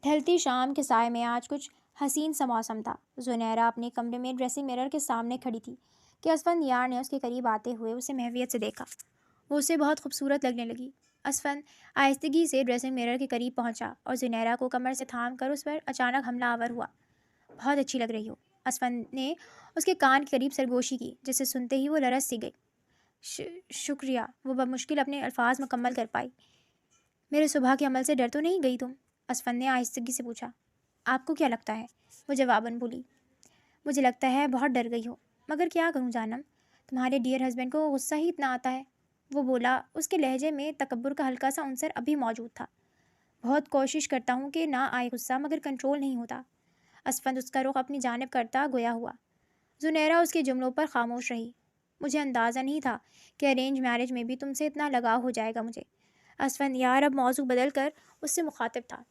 ڈھلتی شام کے سائے میں آج کچھ حسین سا موسم تھا۔ زنیرہ اپنے کمرے میں ڈریسنگ مرر کے سامنے کھڑی تھی کہ اسفندیار نے اس کے قریب آتے ہوئے اسے محویت سے دیکھا۔ وہ اسے بہت خوبصورت لگنے لگی۔ اسفند آہستگی سے ڈریسنگ مرر کے قریب پہنچا اور زنیرہ کو کمر سے تھام کر اس پر اچانک حملہ آور ہوا۔ بہت اچھی لگ رہی ہو۔ اسفند نے اس کے کان کے قریب سرگوشی کی، جسے سنتے ہی وہ لرز سی گئی۔ شکریہ، وہ بمشکل اپنے الفاظ مکمل کر پائی۔ میرے صبح کے عمل سے ڈر تو نہیں گئی تم؟ اسفند نے آہستگی سے پوچھا۔ آپ کو کیا لگتا ہے؟ وہ جواباً بولی۔ مجھے لگتا ہے بہت ڈر گئی ہو، مگر کیا کروں جانم، تمہارے ڈیئر ہسبینڈ کو غصہ ہی اتنا آتا ہے۔ وہ بولا، اس کے لہجے میں تکبر کا ہلکا سا عنصر ابھی موجود تھا۔ بہت کوشش کرتا ہوں کہ نہ آئے غصہ، مگر کنٹرول نہیں ہوتا۔ اسفند اس کا رخ اپنی جانب کرتا گویا ہوا۔ زنیرہ اس کے جملوں پر خاموش رہی۔ مجھے اندازہ نہیں تھا کہ ارینج میرج میں بھی تم سے اتنا لگاؤ ہو جائے گا مجھے۔ اسفند یار اب موضوع بدل کر اس سے مخاطب تھا،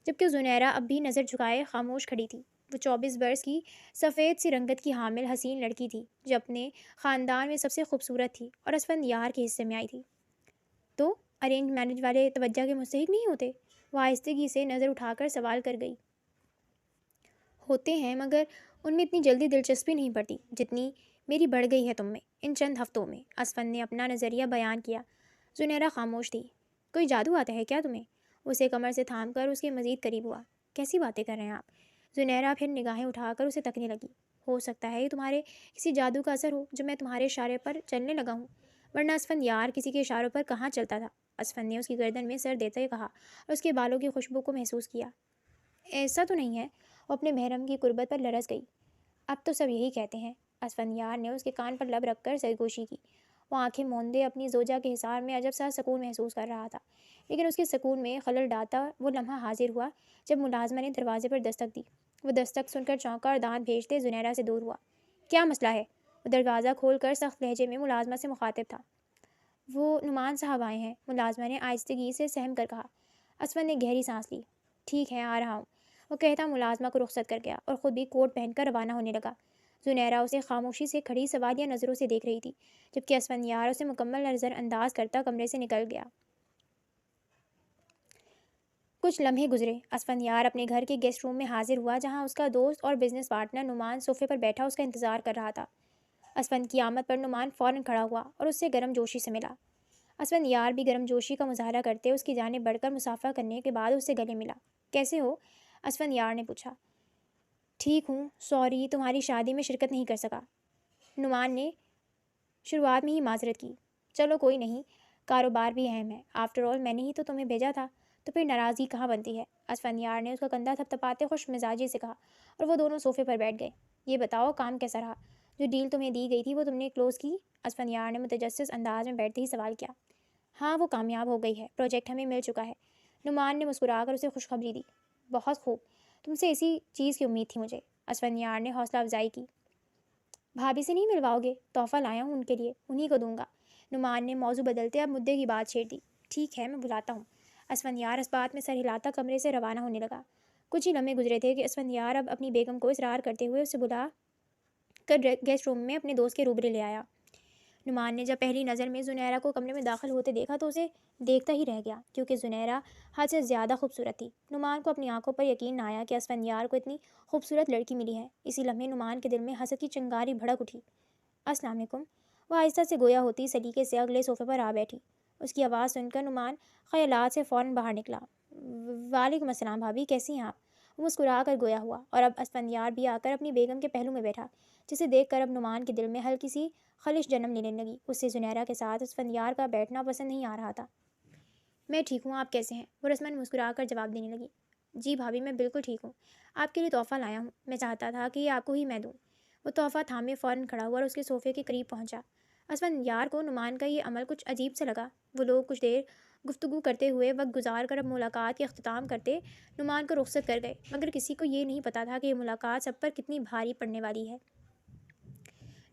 جبکہ زنیرہ اب بھی نظر جھکائے خاموش کھڑی تھی۔ وہ 24 برس کی سفید سی رنگت کی حامل حسین لڑکی تھی، جو اپنے خاندان میں سب سے خوبصورت تھی اور اسفند یار کے حصے میں آئی تھی۔ تو ارینج میرج والے توجہ کے مستحق نہیں ہوتے؟ وہ آہستگی سے نظر اٹھا کر سوال کر گئی۔ ہوتے ہیں، مگر ان میں اتنی جلدی دلچسپی نہیں پڑتی جتنی میری بڑھ گئی ہے تم میں ان چند ہفتوں میں۔ اسفند نے اپنا نظریہ بیان کیا۔ زنیرہ خاموش تھی۔ کوئی جادو آتا ہے کیا تمہیں؟ اسے کمر سے تھام کر اس کے مزید قریب ہوا۔ کیسی باتیں کر رہے ہیں آپ؟ زنیرہ پھر نگاہیں اٹھا کر اسے تکنے لگی۔ ہو سکتا ہے یہ تمہارے کسی جادو کا اثر ہو جو میں تمہارے اشارے پر چلنے لگا ہوں، ورنہ اسفند یار کسی کے اشاروں پر کہاں چلتا تھا؟ اسفند نے اس کی گردن میں سر دیتے کہا اور اس کے بالوں کی خوشبو کو محسوس کیا۔ ایسا تو نہیں ہے۔ وہ اپنے محرم کی قربت پر لرز گئی۔ اب تو سب یہی کہتے ہیں۔ اسفند یار نے اس کے کان پر لب رکھ کر سرگوشی کی۔ وہ آنکھیں موندے اپنی زوجہ کے حصار میں عجب سا سکون محسوس کر رہا تھا، لیکن اس کے سکون میں خلل ڈالتا وہ لمحہ حاضر ہوا جب ملازمہ نے دروازے پر دستک دی۔ وہ دستک سن کر چونکا اور دانت بھیجتے زنیرہ سے دور ہوا۔ کیا مسئلہ ہے؟ وہ دروازہ کھول کر سخت لہجے میں ملازمہ سے مخاطب تھا۔ وہ نعمان صاحب آئے ہیں، ملازمہ نے آہستگی سے سہم کر کہا۔ اسفند نے گہری سانس لی۔ ٹھیک ہے، آ رہا ہوں، وہ کہتا ملازمہ کو رخصت کر گیا اور خود بھی کوٹ پہن کر روانہ ہونے لگا۔ زنیرہ اسے خاموشی سے کھڑی سوالیہ نظروں سے دیکھ رہی تھی، جبکہ اسفند یار اسے مکمل نظر انداز کرتا کمرے سے نکل گیا۔ کچھ لمحے گزرے۔ اسفند یار اپنے گھر کے گیسٹ روم میں حاضر ہوا، جہاں اس کا دوست اور بزنس پارٹنر نعمان صوفے پر بیٹھا اس کا انتظار کر رہا تھا۔ اسفند کی آمد پر نعمان فوراً کھڑا ہوا اور اس سے گرم جوشی سے ملا۔ اسفند یار بھی گرم جوشی کا مظاہرہ کرتے اس کی جانب بڑھ کر مصافحہ کرنے کے بعد اس سے گلے ملا۔ کیسے ہو؟ اسفند یار نے پوچھا۔ ٹھیک ہوں، سوری تمہاری شادی میں شرکت نہیں کر سکا۔ نعمان نے شروعات میں ہی معذرت کی۔ چلو کوئی نہیں، کاروبار بھی اہم ہے، آفٹر آل میں نے ہی تو تمہیں بھیجا تھا، تو پھر ناراضگی کہاں بنتی ہے؟ اسفند یار نے اس کا کندھا تھپتھپاتے خوش مزاجی سے کہا، اور وہ دونوں صوفے پر بیٹھ گئے۔ یہ بتاؤ کام کیسا رہا؟ جو ڈیل تمہیں دی گئی تھی وہ تم نے کلوز کی؟ اسفند یار نے متجسس انداز میں بیٹھتے ہی سوال کیا۔ ہاں، وہ کامیاب ہو گئی ہے، پروجیکٹ ہمیں مل چکا ہے۔ نعمان نے مسکرا کر اسے خوشخبری دی۔ بہت خوب، تم سے اسی چیز کی امید تھی مجھے۔ اسفند یار نے حوصلہ افزائی کی۔ بھابھی سے نہیں ملواؤ گے؟ تحفہ لایا ہوں ان کے لیے، انہی کو دوں گا۔ نعمان نے موضوع بدلتے اب مدعے کی بات چھیڑ دی۔ ٹھیک ہے، میں بلاتا ہوں۔ اسفند یار اس بات میں سر ہلاتا کمرے سے روانہ ہونے لگا۔ کچھ ہی لمحے گزرے تھے کہ اسفند یار اب اپنی بیگم کو اصرار کرتے ہوئے اسے بلا کر گیسٹ روم میں اپنے دوست کے روبرے لے آیا۔ نعمان نے جب پہلی نظر میں زنیرہ کو کمرے میں داخل ہوتے دیکھا تو اسے دیکھتا ہی رہ گیا، کیونکہ زنیرہ حد سے زیادہ خوبصورت تھی۔ نعمان کو اپنی آنکھوں پر یقین نہ آیا کہ اسفند یار کو اتنی خوبصورت لڑکی ملی ہے۔ اسی لمحے نعمان کے دل میں حسد کی چنگاری بھڑک اٹھی۔ السلام علیکم۔ وہ آہستہ سے گویا ہوتی سلیقے سے اگلے صوفے پر آ بیٹھی۔ اس کی آواز سن کر نعمان خیالات سے فوراً باہر نکلا۔ وعلیکم السلام بھابھی، کیسی ہیں آپ؟ وہ مسکرا کر گویا ہوا، اور اب اسفند یار بھی آ کر اپنی بیگم کے پہلو میں بیٹھا، جسے دیکھ کر اب نعمان کے دل میں ہلکی سی خلش جنم لینے لگی۔ اس سے زنیرہ کے ساتھ اسفند یار کا بیٹھنا پسند نہیں آ رہا تھا۔ میں ٹھیک ہوں، آپ کیسے ہیں؟ وہ رسماً مسکرا کر جواب دینے لگی۔ جی بھابھی، میں بالکل ٹھیک ہوں، آپ کے لیے تحفہ لایا ہوں، میں چاہتا تھا کہ یہ آپ کو ہی میں دوں۔ وہ تحفہ تھامے فوراً کھڑا ہوا اور اس کے صوفے کے قریب پہنچا۔ اسفند یار کو نعمان کا یہ عمل کچھ عجیب سے لگا۔ وہ لوگ کچھ دیر گفتگو کرتے ہوئے وقت گزار کر اب ملاقات کے اختتام کرتے نعمان کو رخصت کر گئے، مگر کسی کو یہ نہیں پتا تھا کہ یہ ملاقات سب پر کتنی بھاری پڑنے والی ہے۔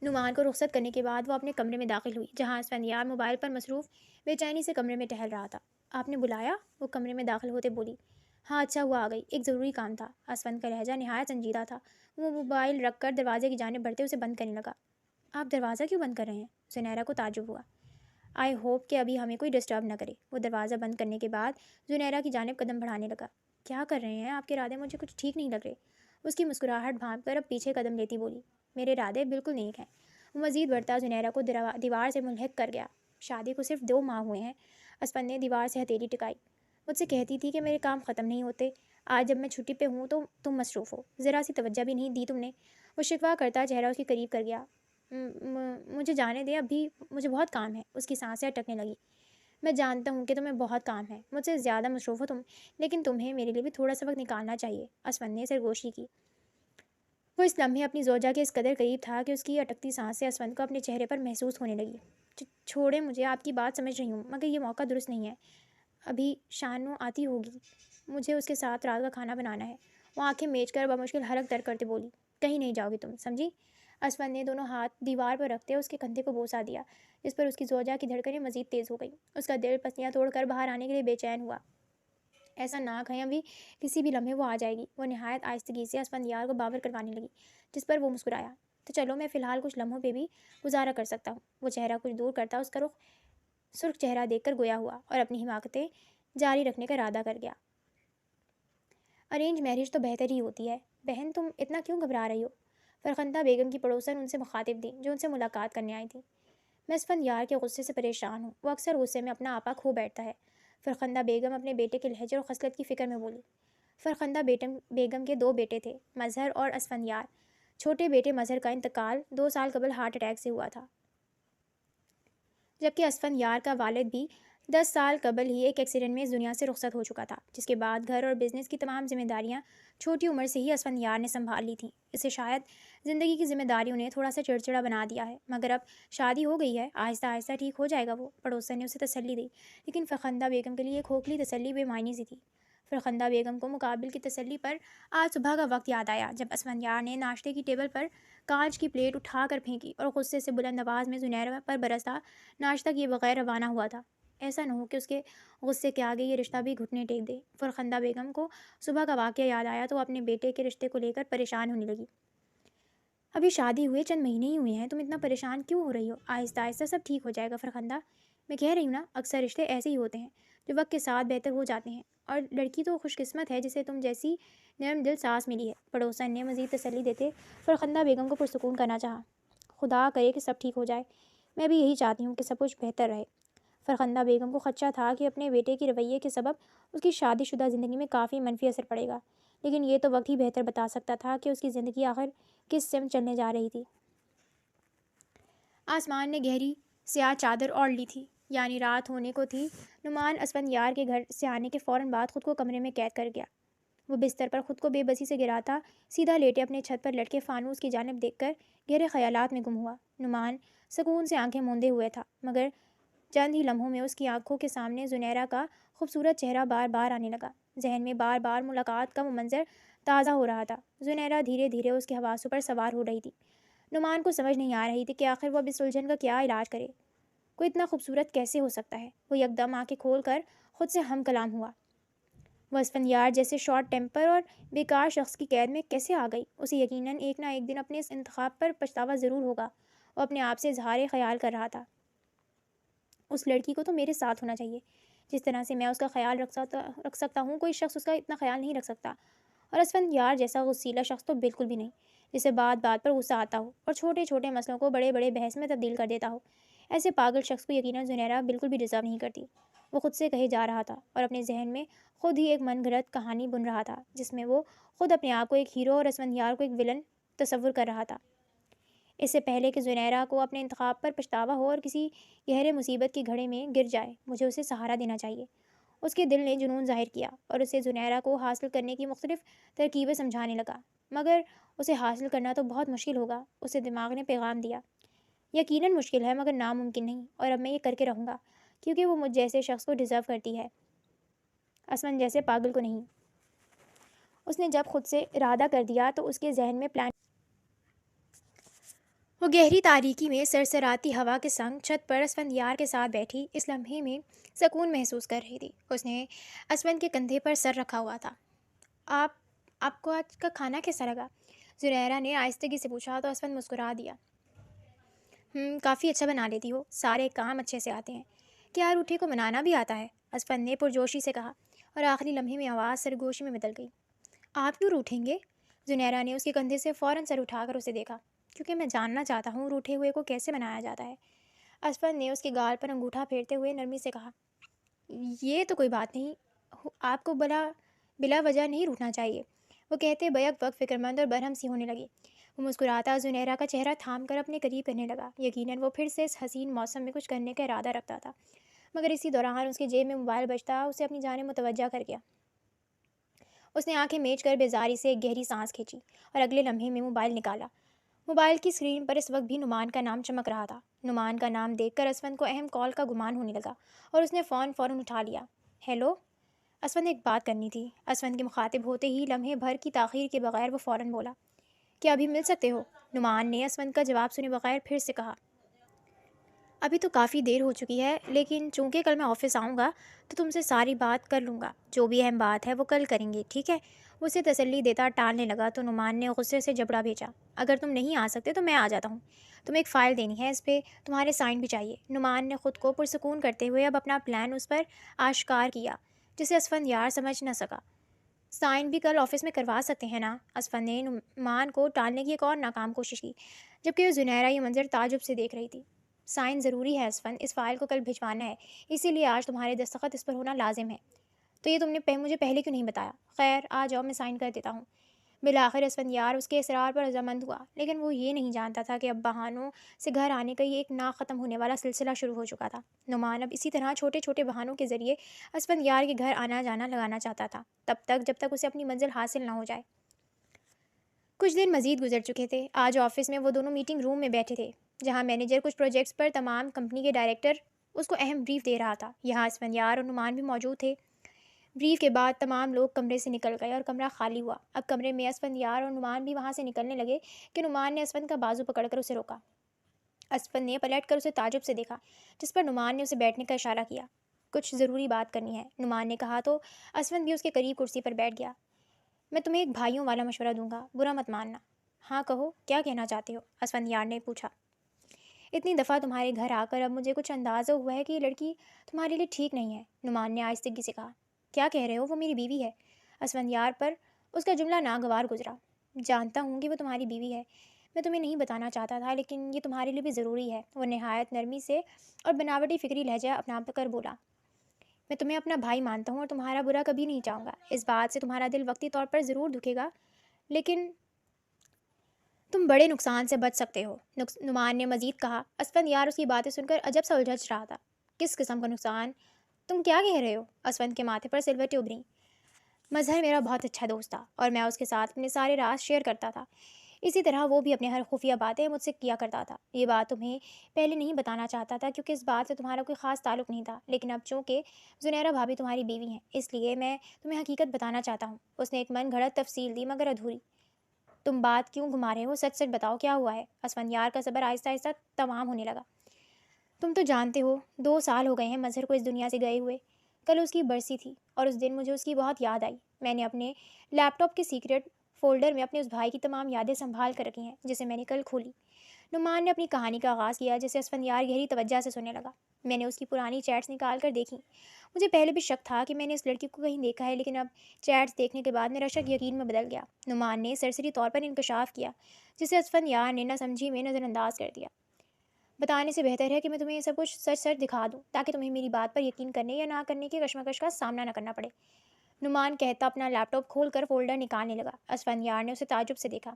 نعمان کو رخصت کرنے کے بعد وہ اپنے کمرے میں داخل ہوئی، جہاں اسفند یار موبائل پر مصروف بے چینی سے کمرے میں ٹہل رہا تھا۔ آپ نے بلایا؟ وہ کمرے میں داخل ہوتے بولی۔ ہاں، اچھا ہوا آ گئی، ایک ضروری کام تھا۔ اسفند کا لہجہ نہایت سنجیدہ تھا۔ وہ موبائل رکھ کر دروازے کی جانب بڑھتے اسے بند کرنے لگا۔ آپ دروازہ کیوں بند کر رہے ہیں؟ زنیرہ کو تعجب ہوا۔ آئی ہوپ کہ ابھی ہمیں کوئی ڈسٹرب نہ کرے۔ وہ دروازہ بند کرنے کے بعد زنیرہ کی جانب قدم بڑھانے لگا۔ کیا کر رہے ہیں آپ کے ارادے؟ مجھے کچھ ٹھیک نہیں لگ رہے۔ اس کی مسکراہٹ بھانپ کر اب پیچھے قدم لیتی بولی، میرے ارادے بالکل نیک ہیں۔ وہ مزید بڑھتا زنیرہ کو دیوار سے ملحق کر گیا۔ شادی کو صرف 2 ماہ ہوئے ہیں۔ اسفند نے دیوار سے ہتھیلی ٹکائی۔ مجھ سے کہتی تھی کہ میرے کام ختم نہیں ہوتے، آج جب میں چھٹی پہ ہوں تو تم مصروف ہو، ذرا سی توجہ بھی نہیں دی تم نے۔ وہ شکوہ کرتا چہرہ اس کے قریب کر گیا۔ مجھے جانے دے، ابھی مجھے بہت کام ہے۔ اس کی سانسیں اٹکنے لگی۔ میں جانتا ہوں کہ تمہیں بہت کام ہے، مجھ سے زیادہ مصروف ہو تم، لیکن تمہیں میرے لیے بھی تھوڑا سا وقت نکالنا چاہیے۔ اسفند نے سرگوشی کی۔ وہ اس لمحے اپنی زوجہ کے اس قدر قریب تھا کہ اس کی اٹکتی سانسیں اسفند کو اپنے چہرے پر محسوس ہونے لگی۔ چھوڑیں مجھے، آپ کی بات سمجھ رہی ہوں، مگر یہ موقع درست نہیں ہے۔ ابھی شانو آتی ہوگی، مجھے اس کے ساتھ رات کا کھانا بنانا ہے۔ وہ آنکھیں میچ کر بمشکل حلق در کرتے بولی، کہیں نہیں جاؤ گی تم، سمجھی؟ اسفند نے دونوں ہاتھ دیوار پر رکھتے اس کے کندھے کو بوسہ دیا، جس پر اس کی زوجہ کی دھڑکنیں مزید تیز ہو گئیں۔ اس کا دل پسلیاں توڑ کر باہر آنے کے لیے بے چین ہوا۔ ایسا نہ کہیں، ابھی کسی بھی لمحے وہ آ جائے گی۔ وہ نہایت آہستگی سے اسفندیار کو باور کروانے لگی، جس پر وہ مسکرایا۔ تو چلو، میں فی الحال کچھ لمحوں پہ بھی گزارا کر سکتا ہوں۔ وہ چہرہ کچھ دور کرتا اس کا رخ سرخ چہرہ دیکھ کر گویا ہوا اور اپنی حماقتیں جاری رکھنے کا ارادہ کر گیا۔ ارینج میرج تو بہتر ہی ہوتی ہے۔ بہن، تم اتنا کیوں گھبرا رہی ہو؟ فرخندہ بیگم کی پڑوسن ان سے مخاطب تھی جو ان سے ملاقات کرنے آئی تھی۔ میں اسفندیار کے غصے سے پریشان ہوں، وہ اکثر غصے میں اپنا آپا کھو بیٹھتا ہے۔ فرخندہ بیگم اپنے بیٹے کے لہجے اور خصلت کی فکر میں بولی۔ فرخندہ بیگم کے 2 بیٹے تھے، مظہر اور اسفندیار۔ چھوٹے بیٹے مظہر کا انتقال 2 سال قبل ہارٹ اٹیک سے ہوا تھا، جبکہ اسفندیار کا والد بھی 10 سال قبل ہی ایک ایکسیڈنٹ میں اس دنیا سے رخصت ہو چکا تھا، جس کے بعد گھر اور بزنس کی تمام ذمہ داریاں چھوٹی عمر سے ہی اسفندیار نے سنبھال لی تھیں۔ اسے شاید زندگی کی ذمہ داریوں نے تھوڑا سا چڑچڑا بنا دیا ہے، مگر اب شادی ہو گئی ہے، آہستہ آہستہ ٹھیک ہو جائے گا وہ، پڑوسن نے اسے تسلی دی۔ لیکن فرخندہ بیگم کے لیے کھوکھلی تسلی بے معنی سی تھی۔ فرخندہ بیگم کو مقابل کی تسلی پر آج صبح کا وقت یاد آیا، جب اسفندیار نے ناشتے کی ٹیبل پر کانچ کی پلیٹ اٹھا کر پھینکی اور غصے سے بلند آواز میں زنیرہ پر برستا ناشتہ کیے بغیر روانہ ہوا تھا۔ ایسا نہ ہو کہ اس کے غصے کے آگے یہ رشتہ بھی گھٹنے ٹیک دے۔ فرخندہ بیگم کو صبح کا واقعہ یاد آیا تو وہ اپنے بیٹے کے رشتے کو لے کر پریشان ہونے لگی۔ ابھی شادی ہوئے چند مہینے ہی ہوئے ہیں، تم اتنا پریشان کیوں ہو رہی ہو؟ آہستہ آہستہ سب ٹھیک ہو جائے گا فرخندہ۔ میں کہہ رہی ہوں نا، اکثر رشتے ایسے ہی ہوتے ہیں جو وقت کے ساتھ بہتر ہو جاتے ہیں، اور لڑکی تو خوش قسمت ہے جسے تم جیسی نرم دل ساس ملی ہے۔ پڑوسن نے مزید تسلی دیتے فرخندہ بیگم کو پرسکون کرنا چاہا۔ خدا کرے کہ سب ٹھیک ہو جائے، میں بھی یہی چاہتی ہوں کہ سب کچھ بہتر رہے۔ فرخندہ بیگم کو خدشہ تھا کہ اپنے بیٹے کے رویے کے سبب اس کی شادی شدہ زندگی میں کافی منفی اثر پڑے گا، لیکن یہ تو وقت ہی بہتر بتا سکتا تھا کہ اس کی زندگی آخر کس سمت چلنے جا رہی تھی۔ آسمان نے گہری سیاہ چادر اوڑھ لی تھی، یعنی رات ہونے کو تھی۔ نعمان اسفندیار کے گھر سے آنے کے فوراً بعد خود کو کمرے میں قید کر گیا۔ وہ بستر پر خود کو بے بسی سے گراتا سیدھا لیٹے اپنے چھت پر لٹکے فانوس کی جانب دیکھ کر گہرے خیالات میں گم ہوا۔ نعمان سکون سے آنکھیں موندے ہوئے تھا، مگر چند ہی لمحوں میں اس کی آنکھوں کے سامنے زنیرہ کا خوبصورت چہرہ بار بار آنے لگا۔ ذہن میں بار بار ملاقات کا وہ منظر تازہ ہو رہا تھا۔ زنیرہ دھیرے دھیرے اس کے حواسوں پر سوار ہو رہی تھی۔ نعمان کو سمجھ نہیں آ رہی تھی کہ آخر وہ اب اس الجھن کا کیا علاج کرے۔ کوئی اتنا خوبصورت کیسے ہو سکتا ہے؟ وہ یکدم آنکھیں کھول کر خود سے ہم کلام ہوا۔ وہ اسفندیار جیسے شارٹ ٹیمپر اور بیکار شخص کی قید میں کیسے آ گئی؟ اسے یقیناً ایک نہ ایک دن اپنے اس انتخاب پر پچھتاوا ضرور ہوگا۔ وہ اپنے آپ سے اظہار خیال کر رہا تھا، اس لڑکی کو تو میرے ساتھ ہونا چاہیے، جس طرح سے میں اس کا خیال رکھ سکتا ہوں، کوئی شخص اس کا اتنا خیال نہیں رکھ سکتا۔ اور اسفندیار جیسا غصیلا شخص تو بالکل بھی نہیں، جسے بات بات پر غصہ آتا ہو اور چھوٹے چھوٹے مسئلوں کو بڑے بڑے بحث میں تبدیل کر دیتا ہو۔ ایسے پاگل شخص کو یقیناً زنیرہ بالکل بھی ڈیزرو نہیں کرتی، وہ خود سے کہے جا رہا تھا، اور اپنے ذہن میں خود ہی ایک من گھڑت کہانی بن رہا تھا، جس میں وہ خود اپنے آپ کو ایک ہیرو اور اسفندیار کو ایک ولن تصور کر رہا تھا۔ اس سے پہلے کہ زنیرہ کو اپنے انتخاب پر پچھتاوا ہو اور کسی گہرے مصیبت کے گھڑے میں گر جائے، مجھے اسے سہارا دینا چاہیے۔ اس کے دل نے جنون ظاہر کیا اور اسے زنیرہ کو حاصل کرنے کی مختلف ترکیبیں سمجھانے لگا، مگر اسے حاصل کرنا تو بہت مشکل ہوگا۔ اسے دماغ نے پیغام دیا، یقیناً مشکل ہے مگر ناممکن نہیں، اور اب میں یہ کر کے رہوں گا، کیونکہ وہ مجھ جیسے شخص کو ڈیزرو کرتی ہے، اسفند جیسے پاگل کو نہیں۔ اس نے جب خود سے ارادہ کر دیا تو اس کے ذہن میں پلان۔ وہ گہری تاریکی میں سرسراتی ہوا کے سنگ چھت پر اسفندیار کے ساتھ بیٹھی اس لمحے میں سکون محسوس کر رہی تھی۔ اس نے اسفند کے کندھے پر سر رکھا ہوا تھا۔ آپ کو آج کا کھانا کیسا لگا؟ زنیرہ نے آہستگی سے پوچھا تو اسفند مسکرا دیا۔ کافی اچھا بنا لیتی ہو، سارے کام اچھے سے آتے ہیں۔ کیا روٹھے کو بنانا بھی آتا ہے؟ اسفند نے پرجوشی سے کہا، اور آخری لمحے میں آواز سرگوشی میں بدل گئی۔ آپ کیوں روٹھیں گے؟ زنیرا نے اس کے کندھے سے فوراً سر اٹھا کر اسے دیکھا۔ کیونکہ میں جاننا چاہتا ہوں روٹھے ہوئے کو کیسے منایا جاتا ہے۔ اسفند نے اس کے گال پر انگوٹھا پھیرتے ہوئے نرمی سے کہا، یہ تو کوئی بات نہیں، آپ کو بلا وجہ نہیں روٹنا چاہیے۔ وہ کہتے بیک وقت فکر مند اور برہم سی ہونے لگی۔ وہ مسکراتا زنیرا کا چہرہ تھام کر اپنے قریب کرنے لگا۔ یقیناً وہ پھر سے اس حسین موسم میں کچھ کرنے کا ارادہ رکھتا تھا، مگر اسی دوران اس کی جیب میں موبائل بجتا اسے اپنی جانب متوجہ کر گیا۔ اس نے آنکھیں میچ کر بیزاری سے ایک گہری سانس کھینچی اور اگلے لمحے میں موبائل نکالا۔ موبائل کی اسکرین پر اس وقت بھی نعمان کا نام چمک رہا تھا۔ نعمان کا نام دیکھ کر اسفند کو اہم کال کا گمان ہونے لگا اور اس نے فوراً اٹھا لیا۔ ہیلو، اسفند نے ایک بات کرنی تھی۔ اسفند کے مخاطب ہوتے ہی لمحے بھر کی تاخیر کے بغیر وہ فوراً بولا، کیا ابھی مل سکتے ہو؟ نعمان نے اسفند کا جواب سنے بغیر پھر سے کہا، ابھی تو کافی دیر ہو چکی ہے، لیکن چونکہ کل میں آفس آؤں گا تو تم سے ساری بات کر لوں گا۔ جو بھی اہم بات ہے وہ کل کریں گے، ٹھیک ہے؟ وہ اسے تسلی دیتا ٹالنے لگا تو نعمان نے غصے سے جبڑا بھیجا، اگر تم نہیں آ سکتے تو میں آ جاتا ہوں، تمہیں ایک فائل دینی ہے، اس پہ تمہارے سائن بھی چاہیے۔ نعمان نے خود کو پرسکون کرتے ہوئے اب اپنا پلان اس پر آشکار کیا، جسے اسفند یار سمجھ نہ سکا۔ سائن بھی کل آفس میں کروا سکتے ہیں نا؟ اسفند نے نعمان کو ٹالنے کی ایک اور ناکام کوشش کی، جبکہ وہ زنیرا یہ منظر تعجب سے دیکھ رہی تھی۔ سائن ضروری ہے اسفند، اس فائل کو کل بھجوانا ہے، اسی لیے آج تمہارے دستخط اس پر ہونا لازم ہے۔ تو یہ تم نے مجھے پہلے کیوں نہیں بتایا؟ خیر آ جاؤ، میں سائن کر دیتا ہوں۔ بالآخر اسفند یار اس کے اصرار پر رضامند ہوا، لیکن وہ یہ نہیں جانتا تھا کہ اب بہانوں سے گھر آنے کا یہ ایک نا ختم ہونے والا سلسلہ شروع ہو چکا تھا۔ نعمان اب اسی طرح چھوٹے چھوٹے بہانوں کے ذریعے اسفند یار کے گھر آنا جانا لگانا چاہتا تھا، جب تک اسے اپنی منزل حاصل نہ ہو جائے۔ کچھ دن مزید گزر چکے تھے۔ آج آفس میں وہ دونوں میٹنگ روم میں بیٹھے تھے، جہاں مینیجر کچھ پروجیکٹس پر تمام کمپنی کے ڈائریکٹر اس کو اہم بریف دے رہا تھا۔ یہاں اسفند یار اور نعمان بھی موجود تھے۔ بریف کے بعد تمام لوگ کمرے سے نکل گئے اور کمرہ خالی ہوا۔ اب کمرے میں اسفند یار اور نعمان بھی وہاں سے نکلنے لگے کہ نعمان نے اسفند کا بازو پکڑ کر اسے روکا۔ اسفند نے پلٹ کر اسے تعجب سے دیکھا، جس پر نعمان نے اسے بیٹھنے کا اشارہ کیا۔ کچھ ضروری بات کرنی ہے، نعمان نے کہا تو اسفند بھی اس کے قریب کرسی پر بیٹھ گیا۔ میں تمہیں ایک بھائیوں والا مشورہ دوں گا، برا مت ماننا۔ ہاں کہو، کیا کہنا چاہتے ہو؟ اسفند یار نے پوچھا۔ اتنی دفعہ تمہارے گھر آ کر اب مجھے کچھ اندازہ ہوا ہے کہ یہ لڑکی تمہارے لیے ٹھیک نہیں ہے، نعمان نے آہستگی سے کہا۔ کیا کہہ رہے ہو؟ وہ میری بیوی ہے۔ اسفند یار پر اس کا جملہ ناگوار گزرا۔ جانتا ہوں کہ وہ تمہاری بیوی ہے، میں تمہیں نہیں بتانا چاہتا تھا، لیکن یہ تمہارے لیے بھی ضروری ہے۔ وہ نہایت نرمی سے اور بناوٹی فکری لہجہ اپنا کر بولا، میں تمہیں اپنا بھائی مانتا ہوں اور تمہارا برا کبھی نہیں چاہوں گا۔ اس بات سے تمہارا دل وقتی طور پر ضرور دکھے گا، لیکن تم بڑے نقصان سے بچ سکتے ہو، نعمان نے مزید کہا۔ اسفند یار اس کی باتیں سن کر عجب سا الجھن رہا تھا۔ کس قسم کا نقصان؟ تم کیا کہہ رہے ہو؟ اسفند کے ماتھے پر سلوٹیں ابھریں۔ مظہر میرا بہت اچھا دوست تھا اور میں اس کے ساتھ اپنے سارے راز شیئر کرتا تھا، اسی طرح وہ بھی اپنے ہر خفیہ باتیں مجھ سے کیا کرتا تھا۔ یہ بات تمہیں پہلے نہیں بتانا چاہتا تھا کیونکہ اس بات سے تمہارا کوئی خاص تعلق نہیں تھا، لیکن اب چونکہ زنیرا بھابھی تمہاری بیوی ہیں، اس لیے میں تمہیں حقیقت بتانا چاہتا ہوں۔ اس نے ایک من گھڑت تفصیل دی مگر ادھوری۔ تم بات کیوں گھما رہے ہو؟ سچ سچ بتاؤ، کیا ہوا ہے؟ اسفند یار کا صبر آہستہ آہستہ تمام ہونے لگا۔ تم تو جانتے ہو 2 سال ہو گئے ہیں مظہر کو اس دنیا سے گئے ہوئے۔ کل اس کی برسی تھی اور اس دن مجھے اس کی بہت یاد آئی۔ میں نے اپنے لیپ ٹاپ کے سیکرٹ فولڈر میں اپنے اس بھائی کی تمام یادیں سنبھال کر رکھی ہیں، جسے میں نے کل کھولی۔ نعمان نے اپنی کہانی کا آغاز کیا، جسے اسفند یار گہری توجہ سے سننے لگا۔ میں نے اس کی پرانی چیٹس نکال کر دیکھی۔ مجھے پہلے بھی شک تھا کہ میں نے اس لڑکی کو کہیں دیکھا ہے، لیکن اب چیٹس دیکھنے کے بعد میرا شک یقین میں بدل گیا۔ نعمان نے سرسری طور پر انکشاف کیا، جسے اسفند یار نے نہ سمجھی میں نظر انداز کر دیا۔ بتانے سے بہتر ہے کہ میں تمہیں یہ سب کچھ سچ سچ دکھا دوں، تاکہ تمہیں میری بات پر یقین کرنے یا نہ کرنے کی کشمکش کا سامنا نہ کرنا پڑے۔ نعمان کہتا اپنا لیپ ٹاپ کھول کر فولڈر نکالنے لگا۔ اسفند یار نے اسے تعجب سے دیکھا۔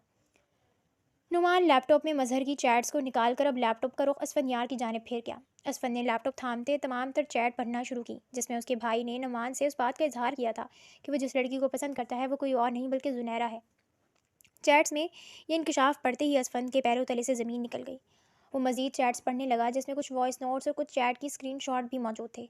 نعمان لیپ ٹاپ میں مظہر کی چیٹس کو نکال کر اب لیپ ٹاپ کا رخ اسفند یار کی جانب پھیر گیا۔ اسفند نے لیپ ٹاپ تھامتے تمام تر چیٹ پڑھنا شروع کی، جس میں اس کے بھائی نے نعمان سے اس بات کا اظہار کیا تھا کہ وہ جس لڑکی کو پسند کرتا ہے وہ کوئی اور نہیں بلکہ زنیرا ہے۔ چیٹس میں یہ انکشاف پڑھتے ہی اسفند کے پیروں تلے سے زمین نکل گئی۔ وہ مزید چیٹس پڑھنے لگا، جس میں کچھ وائس نوٹس اور کچھ چیٹ کی اسکرین شاٹ بھی موجود تھے،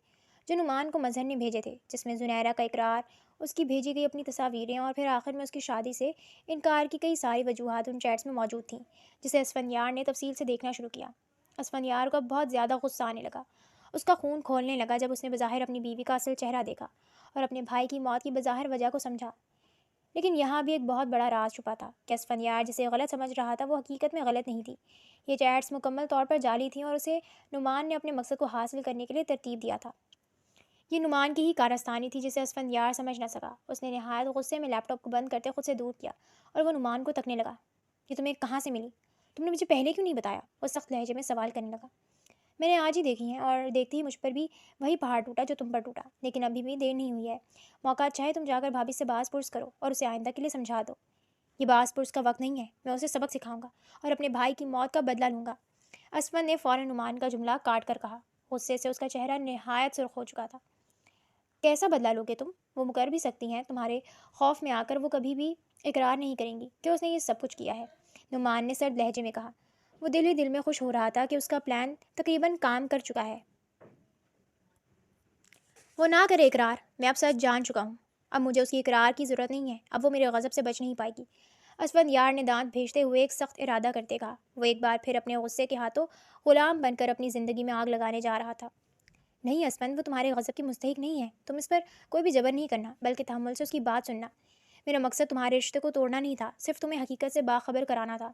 جو نعمان کو مظہر نے بھیجے تھے، جس میں زنیرا کا اقرار، اس کی بھیجی گئی اپنی تصاویریں اور پھر آخر میں اس کی شادی سے انکار کی کئی ساری وجوہات ان چیٹس میں موجود تھیں، جسے اسفند یار نے تفصیل سے دیکھنا شروع کیا۔ اسفند یار کو اب بہت زیادہ غصہ آنے لگا۔ اس کا خون کھولنے لگا جب اس نے بظاہر اپنی بیوی کا اصل چہرہ دیکھا اور اپنے بھائی کی موت کی بظاہر وجہ کو سمجھا۔ لیکن یہاں بھی ایک بہت بڑا راز چھپا تھا کہ اسفند یار جسے غلط سمجھ رہا تھا وہ حقیقت میں غلط نہیں تھی۔ یہ چیٹس مکمل طور پر جعلی تھیں اور اسے نعمان نے اپنے مقصد کو حاصل کرنے کے لیے ترتیب دیا تھا۔ یہ نعمان کی ہی کارستانی تھی جسے اسفندیار سمجھ نہ سکا۔ اس نے نہایت غصے میں لیپ ٹاپ کو بند کرتے خود سے دور کیا اور وہ نعمان کو تکنے لگا۔ یہ تمہیں کہاں سے ملی؟ تم نے مجھے پہلے کیوں نہیں بتایا؟ وہ سخت لہجے میں سوال کرنے لگا۔ میں نے آج ہی دیکھی ہیں اور دیکھتے ہی مجھ پر بھی وہی پہاڑ ٹوٹا جو تم پر ٹوٹا، لیکن ابھی بھی دیر نہیں ہوئی ہے۔ موقع اچھا ہے تم جا کر بھابھی سے باز پرس کرو اور اسے آئندہ کے لیے سمجھا دو۔ یہ باز پرس کا وقت نہیں ہے، میں اسے سبق سکھاؤں گا اور اپنے بھائی کی موت کا بدلہ لوں گا۔ اسفند نے فوراً نعمان کا جملہ کاٹ کر کہا۔ غصے سے اس کا چہرہ نہایت سرخ ہو چکا تھا۔ کیسا بدلہ لوگے تم؟ وہ مکر بھی سکتی ہیں، تمہارے خوف میں آ کر وہ کبھی بھی اقرار نہیں کریں گی کہ اس نے یہ سب کچھ کیا ہے، نعمان نے سرد لہجے میں کہا۔ وہ دل ہی دل میں خوش ہو رہا تھا کہ اس کا پلان تقریباً کام کر چکا ہے۔ وہ نہ کرے اقرار، میں اب سچ جان چکا ہوں، اب مجھے اس کی اقرار کی ضرورت نہیں ہے، اب وہ میرے غضب سے بچ نہیں پائے گی۔ اسفندیار نے دانت بھیجتے ہوئے ایک سخت ارادہ کرتے کہا۔ وہ ایک بار پھر اپنے غصے کے ہاتھوں غلام بن کر اپنی زندگی میں آگ لگانے جا رہا تھا۔ نہیں اسفند، وہ تمہارے غضب کی مستحق نہیں ہے، تم اس پر کوئی بھی جبر نہیں کرنا بلکہ تحمل سے اس کی بات سننا۔ میرا مقصد تمہارے رشتے کو توڑنا نہیں تھا، صرف تمہیں حقیقت سے باخبر کرانا تھا۔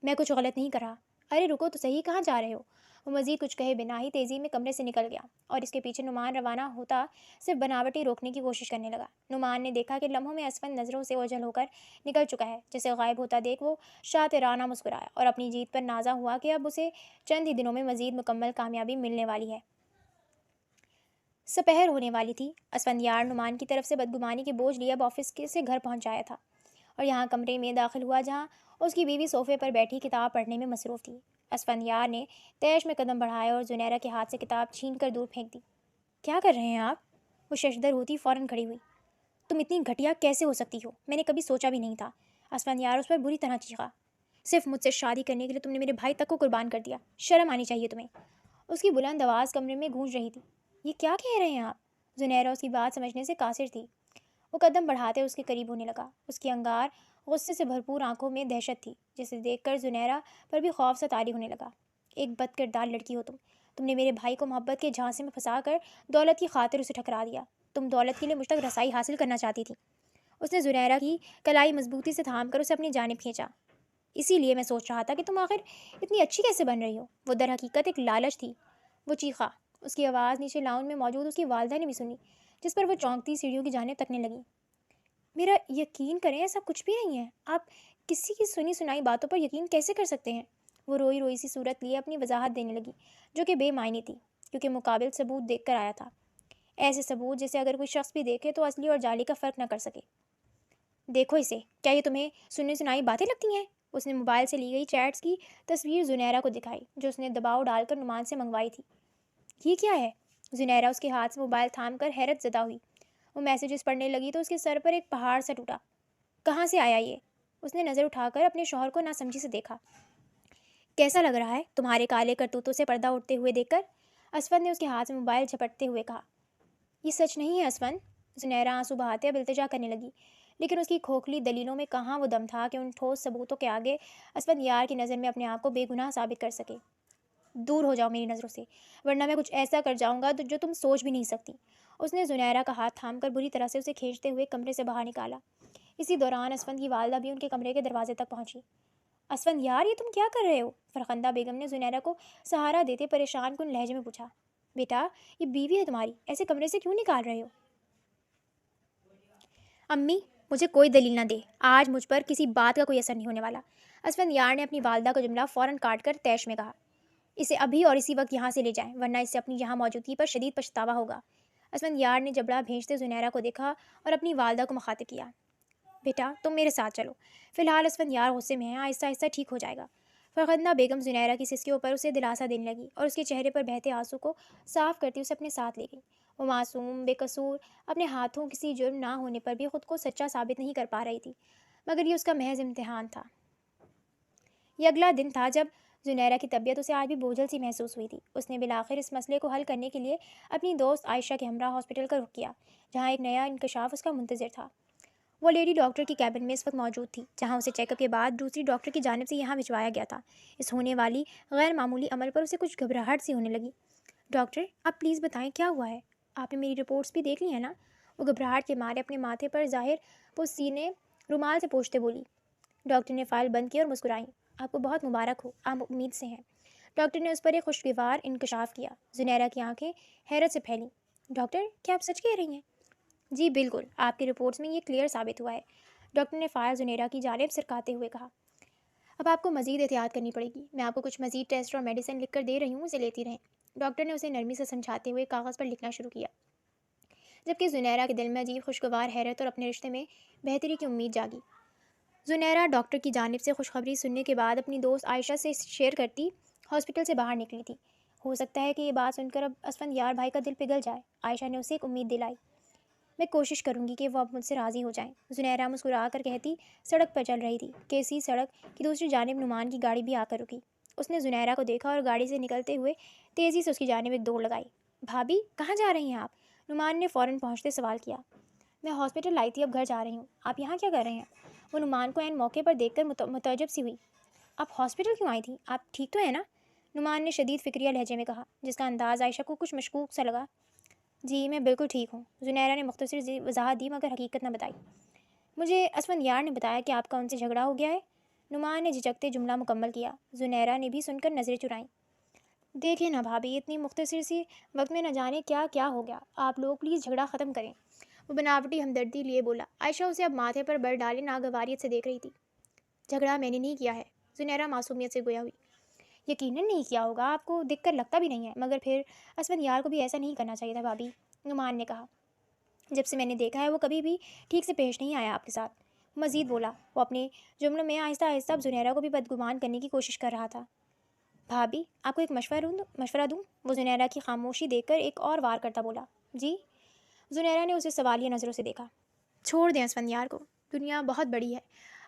میں کچھ غلط نہیں کر رہا۔ ارے رکو تو صحیح، کہاں جا رہے ہو؟ وہ مزید کچھ کہے بنا ہی تیزی میں کمرے سے نکل گیا اور اس کے پیچھے نعمان روانہ ہوتا صرف بناوٹی روکنے کی کوشش کرنے لگا۔ نعمان نے دیکھا کہ لمحوں میں اسفند نظروں سے اوجھل ہو کر نکل چکا ہے۔ جسے غائب ہوتا دیکھ وہ شاطرانہ مسکرایا اور اپنی جیت پر نازا ہوا کہ اب اسے چند ہی دنوں میں مزید مکمل کامیابی ملنے والی ہے۔ سپہر ہونے والی تھی۔ اسفندیار نعمان کی طرف سے بدگمانی کے بوجھ لیے اب آفس سے گھر پہنچایا تھا اور یہاں کمرے میں داخل ہوا جہاں اس کی بیوی صوفے پر بیٹھی کتاب پڑھنے میں مصروف تھی۔ اسفندیار نے تیش میں قدم بڑھائے اور زنیرہ کے ہاتھ سے کتاب چھین کر دور پھینک دی۔ کیا کر رہے ہیں آپ؟ وہ ششدر ہوتی فوراً کھڑی ہوئی۔ تم اتنی گھٹیا کیسے ہو سکتی ہو؟ میں نے کبھی سوچا بھی نہیں تھا۔ اسفندیار اس پر بری طرح چیخا۔ صرف مجھ سے شادی کرنے کے لیے تم نے میرے بھائی تک کو قربان کر دیا، شرم آنی چاہیے تمہیں۔ اس کی بلند آواز کمرے میں گونج رہی تھی۔ یہ کیا کہہ رہے ہیں آپ؟ زنیرہ اس کی بات سمجھنے سے قاصر تھی۔ وہ قدم بڑھاتے اس کے قریب ہونے لگا۔ اس کی انگار غصے سے بھرپور آنکھوں میں دہشت تھی جسے دیکھ کر زنیرہ پر بھی خوف سے طاری ہونے لگا۔ ایک بد کردار لڑکی ہو تم نے میرے بھائی کو محبت کے جھانسے میں پھنسا کر دولت کی خاطر اسے ٹھکرا دیا۔ تم دولت کے لیے مجھ تک رسائی حاصل کرنا چاہتی تھی۔ اس نے زنیرہ کی کلائی مضبوطی سے تھام کر اسے اپنی جانب کھینچا۔ اسی لیے میں سوچ رہا تھا کہ تم آخر اتنی اچھی کیسے بن رہی ہو۔ وہ در حقیقت ایک لالچ تھی، وہ چیخا۔ اس کی آواز نیچے لاؤنج میں موجود اس کی والدہ نے بھی سنی، جس پر وہ چونکتی سیڑھیوں کی جانب تکنے لگی۔ میرا یقین کریں، ایسا کچھ بھی نہیں ہے۔ آپ کسی کی سنی سنائی باتوں پر یقین کیسے کر سکتے ہیں؟ وہ روئی روئی سی صورت لیے اپنی وضاحت دینے لگی، جو کہ بے معنی تھی کیونکہ مقابل ثبوت دیکھ کر آیا تھا۔ ایسے ثبوت جسے اگر کوئی شخص بھی دیکھے تو اصلی اور جعلی کا فرق نہ کر سکے۔ دیکھو اسے، کیا یہ تمہیں سنی سنائی باتیں لگتی ہیں؟ اس نے موبائل سے لی گئی چیٹس کی تصویر زنیرہ کو دکھائی جو اس نے دباؤ ڈال کر نعمان سے منگوائی تھی۔ یہ کیا ہے؟ زنیرہ اس کے ہاتھ سے موبائل تھام کر حیرت زدہ ہوئی۔ وہ میسیجز پڑھنے لگی تو اس کے سر پر ایک پہاڑ سا ٹوٹا۔ کہاں سے آیا یہ؟ اس نے نظر اٹھا کر اپنے شوہر کو ناسمجھی سے دیکھا۔ کیسا لگ رہا ہے تمہارے کالے کرتوتوں سے پردہ اٹھتے ہوئے دیکھ کر؟ اسفند نے اس کے ہاتھ سے موبائل جھپٹتے ہوئے کہا۔ یہ سچ نہیں ہے اسفند، زنیرہ آنسو بہاتے اب التجا کرنے لگی، لیکن اس کی کھوکھلی دلیلوں میں کہاں وہ دم تھا کہ ان ٹھوس ثبوتوں کے آگے اسفندیار کی نظر میں اپنے آپ کو بے گناہ ثابت کر سکے۔ دور ہو جاؤ میری نظروں سے، ورنہ میں کچھ ایسا کر جاؤں گا جو تم سوچ بھی نہیں سکتی۔ اس نے زنیرہ کا ہاتھ تھام کر بری طرح سے اسے کھینچتے ہوئے کمرے سے باہر نکالا۔ اسی دوران اسفند کی والدہ بھی ان کے کمرے کے دروازے تک پہنچی۔ اسفند یار، یہ تم کیا کر رہے ہو؟ فرخندہ بیگم نے زنیرہ کو سہارا دیتے پریشان کن لہجے میں پوچھا۔ بیٹا، یہ بیوی ہے تمہاری، ایسے کمرے سے کیوں نکال رہے ہو؟ امی، مجھے کوئی دلیل نہ دے، آج مجھ پر کسی بات کا کوئی اثر نہیں ہونے والا۔ اسفند یار نے اپنی والدہ کا جملہ فوراً کاٹ کر طیش میں کہا۔ اسے ابھی اور اسی وقت یہاں سے لے جائیں، ورنہ اس سے اپنی یہاں موجودگی پر شدید پچھتاوا ہوگا۔ اسفند یار نے جبڑا بھیجتے زنیرہ کو دیکھا اور اپنی والدہ کو مخاطب کیا۔ بیٹا، تم میرے ساتھ چلو، فی الحال اسفند یار غصے میں ہے، آہستہ آہستہ ٹھیک ہو جائے گا۔ فرخندہ بیگم زنیرہ کی سسکیوں پر اسے دلاسا دینے لگی اور اس کے چہرے پر بہتے آنسو کو صاف کرتی اسے اپنے ساتھ لے گئی۔ وہ معصوم، بے قصور، اپنے ہاتھوں کسی جرم نہ ہونے پر بھی خود کو سچا ثابت نہیں کر پا رہی تھی، مگر یہ اس کا محض امتحان تھا۔ یہ اگلا دن تھا جب زنیرہ کی طبیعت اسے آج بھی بوجھل سی محسوس ہوئی تھی۔ اس نے بالآخر اس مسئلے کو حل کرنے کے لیے اپنی دوست عائشہ کے ہمراہ ہاسپٹل کا رخ کیا، جہاں ایک نیا انکشاف اس کا منتظر تھا۔ وہ لیڈی ڈاکٹر کی کیبن میں اس وقت موجود تھی، جہاں اسے چیک اپ کے بعد دوسری ڈاکٹر کی جانب سے یہاں بھجوایا گیا تھا۔ اس ہونے والی غیر معمولی عمل پر اسے کچھ گھبراہٹ سی ہونے لگی۔ ڈاکٹر، آپ پلیز بتائیں کیا ہوا ہے؟ آپ نے میری رپورٹس بھی دیکھ لی ہیں نا؟ وہ گھبراہٹ کے مارے اپنے ماتھے پر ظاہر پوسینے رومال سے پوچھتے بولی۔ ڈاکٹر نے فائل بند کی اور مسکرائیں۔ آپ کو بہت مبارک ہو، آپ امید سے ہیں۔ ڈاکٹر نے اس پر ایک خوشگوار انکشاف کیا۔ زنیرہ کی آنکھیں حیرت سے پھیلیں۔ ڈاکٹر کیا آپ سچ کہہ رہی ہیں؟ جی بالکل، آپ کی رپورٹس میں یہ کلیئر ثابت ہوا ہے، ڈاکٹر نے فائل زنیرا کی جانب سرکاتے ہوئے کہا۔ اب آپ کو مزید احتیاط کرنی پڑے گی، میں آپ کو کچھ مزید ٹیسٹ اور میڈیسن لکھ کر دے رہی ہوں، اسے لیتی رہیں۔ ڈاکٹر نے اسے نرمی سے سمجھاتے ہوئے کاغذ پر لکھنا شروع کیا، جبکہ زنیرا کے دل میں عجیب خوشگوار حیرت اور اپنے رشتے میں بہتری کی امید جاگی۔ زنیرا ڈاکٹر کی جانب سے خوشخبری سننے کے بعد اپنی دوست عائشہ سے شیئر کرتی ہاسپٹل سے باہر نکلی تھی۔ ہو سکتا ہے کہ یہ بات سن کر اب اسفندیار بھائی کا دل پگھل جائے، عائشہ نے اسے ایک امید دلائی۔ میں کوشش کروں گی کہ وہ اب مجھ سے راضی ہو جائیں، زنیرا مسکرا کر کہتی سڑک پر چل رہی تھی کہ اسی سڑک کی دوسری جانب نعمان کی گاڑی بھی آ کر رکی۔ اس نے زنیرا کو دیکھا اور گاڑی سے نکلتے ہوئے تیزی سے اس کی جانب ایک دوڑ لگائی۔ بھابھی کہاں جا رہی ہیں آپ؟ نعمان نے فوراً پہنچتے سوال کیا۔ میں ہاسپٹل لائی تھی، اب گھر جا رہی ہوں، آپ یہاں کیا کر رہے ہیں؟ وہ نعمان کو عین موقع پر دیکھ کر متعجب سی ہوئی۔ آپ ہاسپٹل کیوں آئی تھی؟ آپ ٹھیک تو ہیں نا؟ نعمان نے شدید فکریہ لہجے میں کہا، جس کا انداز عائشہ کو کچھ مشکوک سا لگا۔ جی میں بالکل ٹھیک ہوں، زنیرا نے مختصر وضاحت دی مگر حقیقت نہ بتائی۔ مجھے اسفندیار نے بتایا کہ آپ کا ان سے جھگڑا ہو گیا ہے۔ نعمان نے جھجکتے جملہ مکمل کیا، زنیرا نے بھی سن کر نظریں چرائیں۔ دیکھیں نا بھابھی، اتنی مختصر سی وقت میں نہ جانے کیا کیا ہو گیا، آپ لوگ پلیز جھگڑا ختم کریں، وہ بناوٹی ہمدردی لیے بولا۔ عائشہ اسے اب ماتھے پر بر ڈالے ناگواریت سے دیکھ رہی تھی۔ جھگڑا میں نے نہیں کیا ہے، زنیرا معصومیت سے گویا ہوئی۔ یقیناً نہیں کیا ہوگا، آپ کو دیکھ کر لگتا بھی نہیں ہے، مگر پھر اسفندیار کو بھی ایسا نہیں کرنا چاہیے تھا بھابھی، نعمان نے کہا۔ جب سے میں نے دیکھا ہے وہ کبھی بھی ٹھیک سے پیش نہیں آیا آپ کے ساتھ، مزید بولا۔ وہ اپنے جملوں میں آہستہ آہستہ اب زنیرا کو بھی بدگمان کرنے کی کوشش کر رہا تھا۔ بھابھی آپ کو ایک مشورہ دوں؟ وہ زنیرا کی خاموشی دیکھ کر ایک اور وار کرتا بولا۔ جی؟ زنیرا نے اسے سوالیہ نظروں سے دیکھا۔ چھوڑ دیں اسفندیار کو، دنیا بہت بڑی ہے،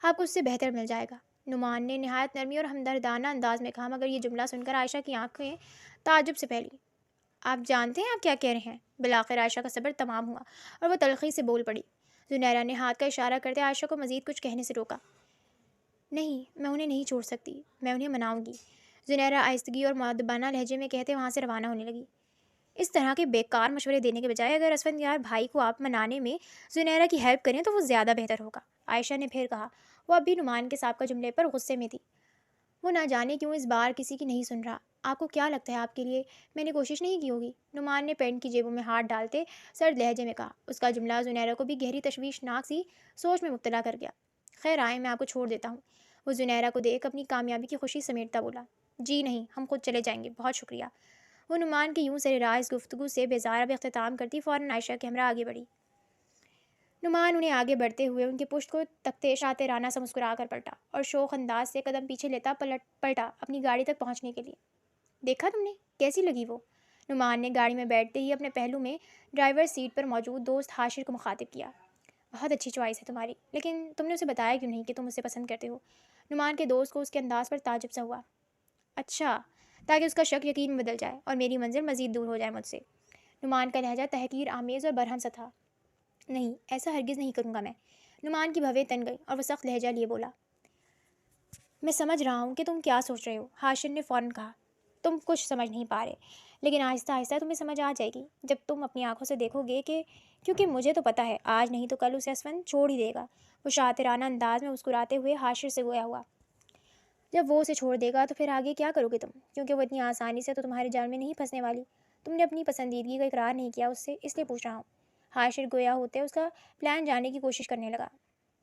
آپ کو اس سے بہتر مل جائے گا، نعمان نے نہایت نرمی اور ہمدردانہ انداز میں کہا، مگر یہ جملہ سن کر عائشہ کی آنکھیں تعجب سے پھیلی۔ آپ جانتے ہیں آپ کیا کہہ رہے ہیں؟ بالآخر عائشہ کا صبر تمام ہوا اور وہ تلخی سے بول پڑی۔ زنیرا نے ہاتھ کا اشارہ کرتے عائشہ کو مزید کچھ کہنے سے روکا۔ نہیں، میں انہیں نہیں چھوڑ سکتی، میں انہیں مناؤں گی، زنیرا آہستگی اور مؤدبانہ لہجے میں کہتے وہاں سے روانہ ہونے لگی۔ اس طرح کے بیکار مشورے دینے کے بجائے اگر اسفندیار بھائی کو آپ منانے میں زنیرا کی ہیلپ کریں تو وہ زیادہ بہتر ہوگا، عائشہ نے پھر کہا۔ وہ اب بھی نعمان کے سابقہ جملے پر غصے میں تھی۔ وہ نہ جانے کیوں اس بار کسی کی نہیں سن رہا۔ آپ کو کیا لگتا ہے آپ کے لیے میں نے کوشش نہیں کی ہوگی؟ نعمان نے پینٹ کی جیبوں میں ہاتھ ڈالتے سرد لہجے میں کہا۔ اس کا جملہ زنیرا کو بھی گہری تشویشناک سی سوچ میں مبتلا کر گیا۔ خیر آئیں، میں آپ کو چھوڑ دیتا ہوں، وہ زنیرا کو دیکھ اپنی کامیابی کی خوشی سمیٹتا بولا۔ جی نہیں، ہم خود چلے جائیں گے، بہت شکریہ، وہ نعمان کی یوں سر راز گفتگو سے بیزار اب اختتام کرتی فوراً عائشہ کے ہمراہ آگے بڑھی۔ نعمان انہیں آگے بڑھتے ہوئے ان کے پشت کو تکتے شاطرانہ سا مسکرا کر پلٹا اور شوخ انداز سے قدم پیچھے لیتا پلٹا اپنی گاڑی تک پہنچنے کے لیے۔ دیکھا تم نے کیسی لگی وہ؟ نعمان نے گاڑی میں بیٹھتے ہی اپنے پہلو میں ڈرائیور سیٹ پر موجود دوست حاشر کو مخاطب کیا۔ بہت اچھی چوائس ہے تمہاری، لیکن تم نے اسے بتایا کیوں نہیں کہ تم اسے پسند کرتے ہو؟ نعمان کے دوست کو اس کے انداز پر تعجب سا ہوا۔ اچھا، تاکہ اس کا شک یقین میں بدل جائے اور میری منزل مزید دور ہو جائے مجھ سے۔ نعمان کا لہجہ تحقیر آمیز اور برہم سا تھا۔ نہیں، ایسا ہرگز نہیں کروں گا میں، نعمان کی بھویں تن گئی اور وہ سخت لہجہ لیے بولا۔ میں سمجھ رہا ہوں کہ تم کیا سوچ رہے ہو، حاشر نے فوراً کہا۔ تم کچھ سمجھ نہیں پا رہے، لیکن آہستہ آہستہ تمہیں سمجھ آ جائے گی جب تم اپنی آنکھوں سے دیکھو گے کہ کیونکہ مجھے تو پتہ ہے آج نہیں تو کل اسے اسفند چھوڑ ہی دے گا، وہ شاطرانہ انداز میں مسکراتے ہوئے حاشر سے گویا ہوا۔ جب وہ اسے چھوڑ دے گا تو پھر آگے کیا کرو گے تم؟ کیونکہ وہ اتنی آسانی سے تو تمہارے جال میں نہیں پھنسنے والی۔ تم نے اپنی پسندیدگی کا اقرار نہیں کیا اس سے، اس لیے پوچھ رہا ہوں، حاشر گویا ہوتے اس کا پلان جاننے کی کوشش کرنے لگا۔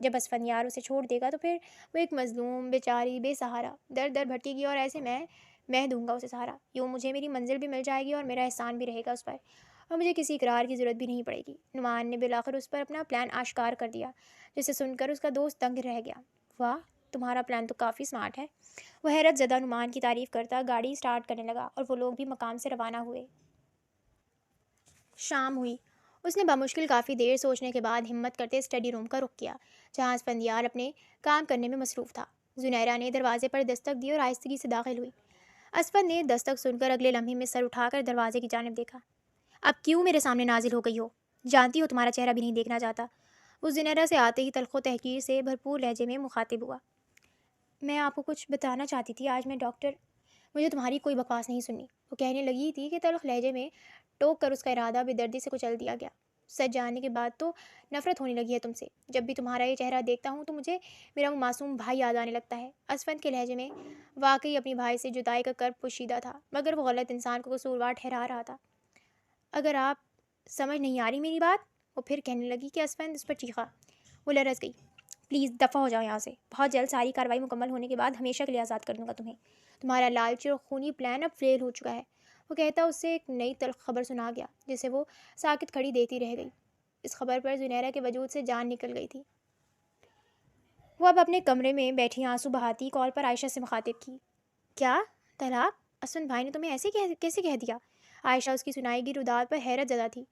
جب اسفندیار اسے چھوڑ دے گا تو پھر وہ ایک مظلوم بیچاری بے سہارا در در بھٹکے گی اور ایسے میں دوں گا اسے سہارا، یوں مجھے میری منزل بھی مل جائے گی اور میرا احسان بھی رہے گا اس پر، اور مجھے کسی اقرار کی ضرورت بھی نہیں پڑے گی۔ نعمان نے بالآخر اس پر اپنا پلان آشکار کر دیا، جسے سن کر اس کا دوست دنگ رہ گیا۔ واہ، تمہارا پلان تو کافی سمارٹ ہے، وہ حیرت زدہ نعمان کی تعریف کرتا گاڑی سٹارٹ کرنے لگا اور وہ لوگ بھی مقام سے روانہ ہوئے۔ شام ہوئی۔ اس نے بمشکل کافی دیر سوچنے کے بعد ہمت کرتے اسٹڈی روم کا رخ کیا، جہاں اسفندیار اپنے کام کرنے میں مصروف تھا۔ زنیرا نے دروازے پر دستک دی اور آہستگی سے داخل ہوئی۔ اسفند نے دستک سن کر اگلے لمحے میں سر اٹھا کر دروازے کی جانب دیکھا۔ اب کیوں میرے سامنے نازل ہو گئی ہو؟ جانتی ہو تمہارا چہرہ بھی نہیں دیکھنا چاہتا، وہ زنیرا سے آتے ہی تلخ و تحقیر سے بھرپور لہجے میں مخاطب ہوا۔ میں آپ کو کچھ بتانا چاہتی تھی، آج میں ڈاکٹر، مجھے تمہاری کوئی بکواس نہیں سننی، وہ کہنے لگی تھی کہ تلخ لہجے میں ٹوک کر اس کا ارادہ بے دردی سے کچل دیا گیا۔ سچ جاننے کے بعد تو نفرت ہونے لگی ہے تم سے، جب بھی تمہارا یہ چہرہ دیکھتا ہوں تو مجھے میرا وہ معصوم بھائی یاد آنے لگتا ہے۔ اسفند کے لہجے میں واقعی اپنی بھائی سے جدائی کا کرب پوشیدہ تھا، مگر وہ غلط انسان کو قصوروار ٹھہرا رہا تھا۔ اگر آپ سمجھ نہیں آ رہی میری بات؟ وہ پھر کہنے لگی کہ اسفند اس پر چیخا۔ وہ لرز گئی۔ پلیز دفع ہو جاؤ یہاں سے، بہت جلد ساری کارروائی مکمل ہونے کے بعد ہمیشہ کے لیے آزاد کر دوں گا تمہیں۔ تمہارا لالچی اور خونی پلان اب فیل ہو چکا ہے۔ وہ کہتا اسے ایک نئی تلخ خبر سنا گیا جسے وہ ساکت کھڑی دیتی رہ گئی۔ اس خبر پر زنیرہ کے وجود سے جان نکل گئی تھی۔ وہ اب اپنے کمرے میں بیٹھی آنسو بہاتی کال پر عائشہ سے مخاطب کی۔ کیا؟ طلاق؟ اسفند بھائی نے تمہیں ایسے کیسے کہہ دیا؟ عائشہ اس کی سنائی گی رداد پر حیرت زدہ تھی۔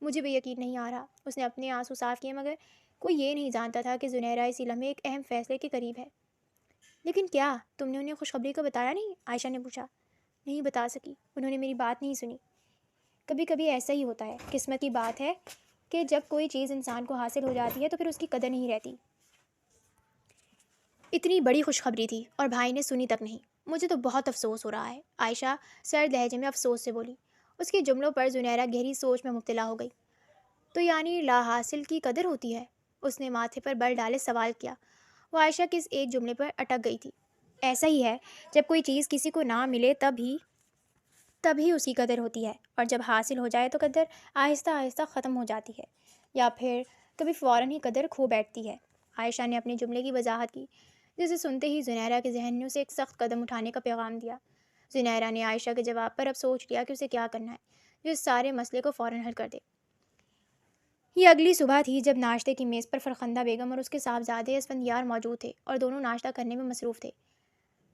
مجھے بھی یقین نہیں آ رہا۔ اس نے اپنے آنسو صاف کیے، مگر کوئی یہ نہیں جانتا تھا کہ زنیرہ اسی لمحے ایک اہم فیصلے کے قریب ہے۔ لیکن کیا تم نے انہیں خوشخبری کو بتایا نہیں؟ عائشہ نے پوچھا۔ نہیں بتا سکی، انہوں نے میری بات نہیں سنی۔ کبھی کبھی ایسا ہی ہوتا ہے، قسمت کی بات ہے کہ جب کوئی چیز انسان کو حاصل ہو جاتی ہے تو پھر اس کی قدر نہیں رہتی۔ اتنی بڑی خوشخبری تھی اور بھائی نے سنی تک نہیں۔ مجھے تو بہت افسوس ہو رہا ہے، عائشہ سرد لہجے میں افسوس سے بولی۔ اس کے جملوں پر زنیرہ گہری سوچ میں مبتلا ہو گئی۔ تو یعنی لا حاصل کی قدر ہوتی ہے؟ اس نے ماتھے پر بل ڈالے سوال کیا۔ وہ عائشہ کے اس ایک جملے پر اٹک گئی تھی۔ ایسا ہی ہے، جب کوئی چیز کسی کو نہ ملے تبھی اس کی قدر ہوتی ہے، اور جب حاصل ہو جائے تو قدر آہستہ آہستہ ختم ہو جاتی ہے، یا پھر کبھی فوراً ہی قدر کھو بیٹھتی ہے۔ عائشہ نے اپنے جملے کی وضاحت کی، جسے سنتے ہی زنیرہ کے ذہن نے اسے ایک سخت قدم اٹھانے کا پیغام دیا۔ زنیرہ نے عائشہ کے جواب پر اب سوچ لیا کہ اسے کیا کرنا ہے جو اس سارے مسئلے کو فوراً حل کر دے۔ یہ اگلی صبح تھی جب ناشتے کی میز پر فرخندہ بیگم اور اس کے صاحبزادے اسفندیار موجود تھے اور دونوں ناشتہ کرنے میں مصروف تھے۔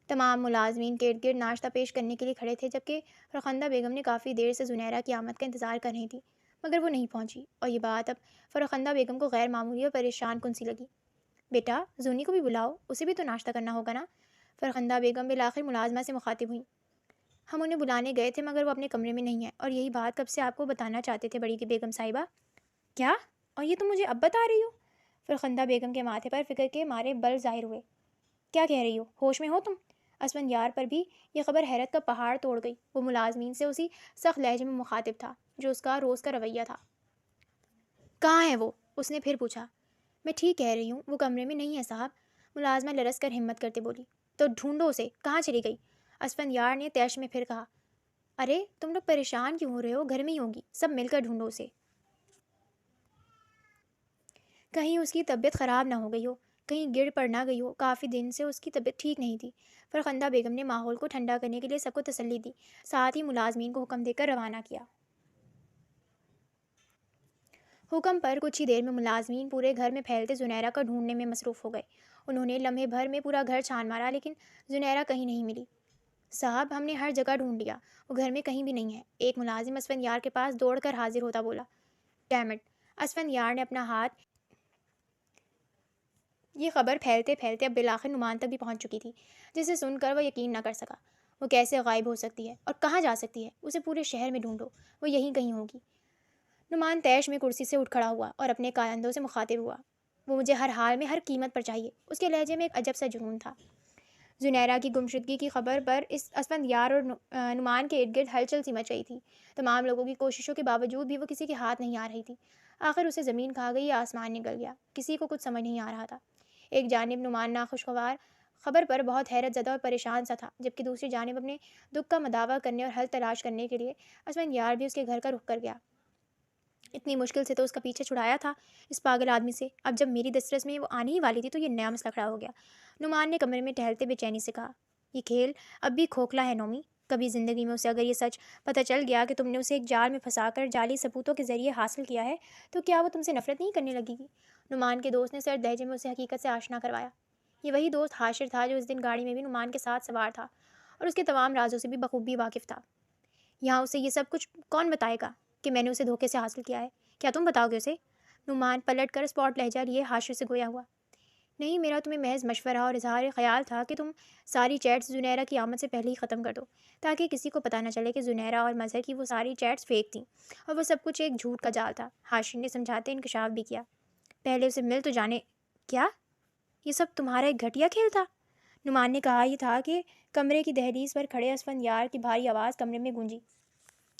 تمام ملازمین کے ارد گرد ناشتہ پیش کرنے کے لیے کھڑے تھے، جبکہ فرخندہ بیگم نے کافی دیر سے زنیرہ کی آمد کا انتظار کر رہی تھی، مگر وہ نہیں پہنچی، اور یہ بات اب فرخندہ بیگم کو غیر معمولی اور پریشان کن سی لگی۔ بیٹا زونی کو بھی بلاؤ، اسے بھی تو ناشتہ کرنا ہوگا نا؟ فرخندہ بیگم بالآخر ملازمہ سے مخاطب ہوئیں۔ ہم انہیں بلانے گئے تھے مگر وہ اپنے کمرے میں نہیں ہیں، اور یہی بات کب سے آپ کو بتانا چاہتے تھے بڑی بیگم صاحبہ۔ کیا؟ اور یہ تم مجھے اب بتا رہی ہو؟ فرخندہ بیگم کے ماتھے پر فکر کے مارے بل ظاہر ہوئے۔ کیا کہہ رہی ہو؟ ہوش میں ہو تم؟ اسفندیار پر بھی یہ خبر حیرت کا پہاڑ توڑ گئی۔ وہ ملازمین سے اسی سخت لہجے میں مخاطب تھا جو اس کا روز کا رویہ تھا۔ کہاں ہے وہ؟ اس نے پھر پوچھا۔ میں ٹھیک کہہ رہی ہوں، وہ کمرے میں نہیں ہے صاحب، ملازمہ لرز کر ہمت کرتے بولی۔ تو ڈھونڈو اسے، کہاں چلی گئی؟ اسفندیار نے تیش میں پھر کہا۔ ارے تم لوگ پریشان کیوں ہو رہے ہو؟ گھر میں ہی ہوگی، سب مل کر ڈھونڈو اسے، کہیں اس کی طبیعت خراب نہ ہو گئی ہو، کہیں گر پڑ نہ گئی ہو، کافی دن سے اس کی طبیعت ٹھیک نہیں تھی۔ فرخندہ بیگم نے ماحول کو ٹھنڈا کرنے کے لیے سب کو تسلی دی، ساتھ ہی ملازمین کو حکم دے کر روانہ کیا۔ حکم پر کچھ ہی دیر میں ملازمین پورے گھر میں پھیلتے زنیرہ کا ڈھونڈنے میں مصروف ہو گئے۔ انہوں نے لمحے بھر میں پورا گھر چھان مارا، لیکن زنیرہ کہیں نہیں ملی۔ صاحب ہم نے ہر جگہ ڈھونڈ لیا، وہ گھر میں کہیں بھی نہیں ہے، ایک ملازم اسفندیار کے پاس دوڑ کر حاضر ہوتا بولا۔ Dam it! اسفندیار نے اپنا ہاتھ، یہ خبر پھیلتے پھیلتے اب بالآخر نعمان تک بھی پہنچ چکی تھی، جسے سن کر وہ یقین نہ کر سکا۔ وہ کیسے غائب ہو سکتی ہے اور کہاں جا سکتی ہے؟ اسے پورے شہر میں ڈھونڈو، وہ یہیں کہیں ہوگی۔ نعمان طیش میں کرسی سے اٹھ کھڑا ہوا اور اپنے کارندوں سے مخاطب ہوا۔ وہ مجھے ہر حال میں ہر قیمت پر چاہیے۔ اس کے لہجے میں ایک عجب سا جنون تھا۔ زنیرہ کی گمشدگی کی خبر پر اس اسفندیار اور نعمان کے ارد گرد ہلچل سی مچ رہی تھی۔ تمام لوگوں کی کوششوں کے باوجود بھی وہ کسی کے ہاتھ نہیں آ رہی تھی۔ آخر اسے زمین کھا گئی یا آسمان نگل گیا، کسی کو کچھ سمجھ نہیں آ رہا تھا۔ ایک جانب نعمان ناخوشگوار خبر پر بہت حیرت زدہ اور پریشان سا تھا، جبکہ دوسری جانب اپنے دکھ کا مداوع کرنے اور حل تلاش کرنے کے لیے اسفندیار بھی اس کے گھر کا رخ کر گیا۔ اتنی مشکل سے تو اس کا پیچھے چھڑایا تھا اس پاگل آدمی سے، اب جب میری دسترس میں وہ آنے ہی والی تھی تو یہ نیا مسئلہ کھڑا ہو گیا۔ نعمان نے کمرے میں ٹہلتے بے چینی سے کہا۔ یہ کھیل اب بھی کھوکھلا ہے نومی، کبھی زندگی میں اسے اگر یہ سچ پتہ چل گیا کہ تم نے اسے ایک جال میں پھنسا کر جعلی ثبوتوں کے ذریعے حاصل کیا ہے تو کیا وہ تم سے نفرت نہیں کرنے لگے گی؟ نعمان کے دوست نے سرد لہجے میں اسے حقیقت سے آشنا کروایا۔ یہ وہی دوست حاشر تھا جو اس دن گاڑی میں بھی نعمان کے ساتھ سوار تھا اور اس کے تمام رازوں سے بھی بخوبی واقف تھا۔ یہاں اسے یہ سب کچھ کون بتائے گا کہ میں نے اسے دھوکے سے حاصل کیا ہے؟ کیا تم بتاؤ گے اسے؟ نعمان پلٹ کر اسپاٹ لہجہ لیے حاشر سے گویا ہوا۔ نہیں، میرا تمہیں محض مشورہ اور اظہار خیال تھا کہ تم ساری چیٹس زنیرہ کی آمد سے پہلے ہی ختم کر دو، تاکہ کسی کو پتہ نہ چلے کہ زنیرہ اور مظہر کی وہ ساری چیٹس فیک تھیں اور وہ سب کچھ ایک جھوٹ کا جال تھا۔ حاشر نے سمجھاتے انکشاف بھی کیا۔ پہلے اسے مل تو جانے۔ کیا یہ سب تمہارا ایک گھٹیا کھیل تھا؟ نعمان نے کہا۔ یہ تھا کہ کمرے کی دہلیز پر کھڑے اسفندیار کی بھاری آواز کمرے میں گونجی،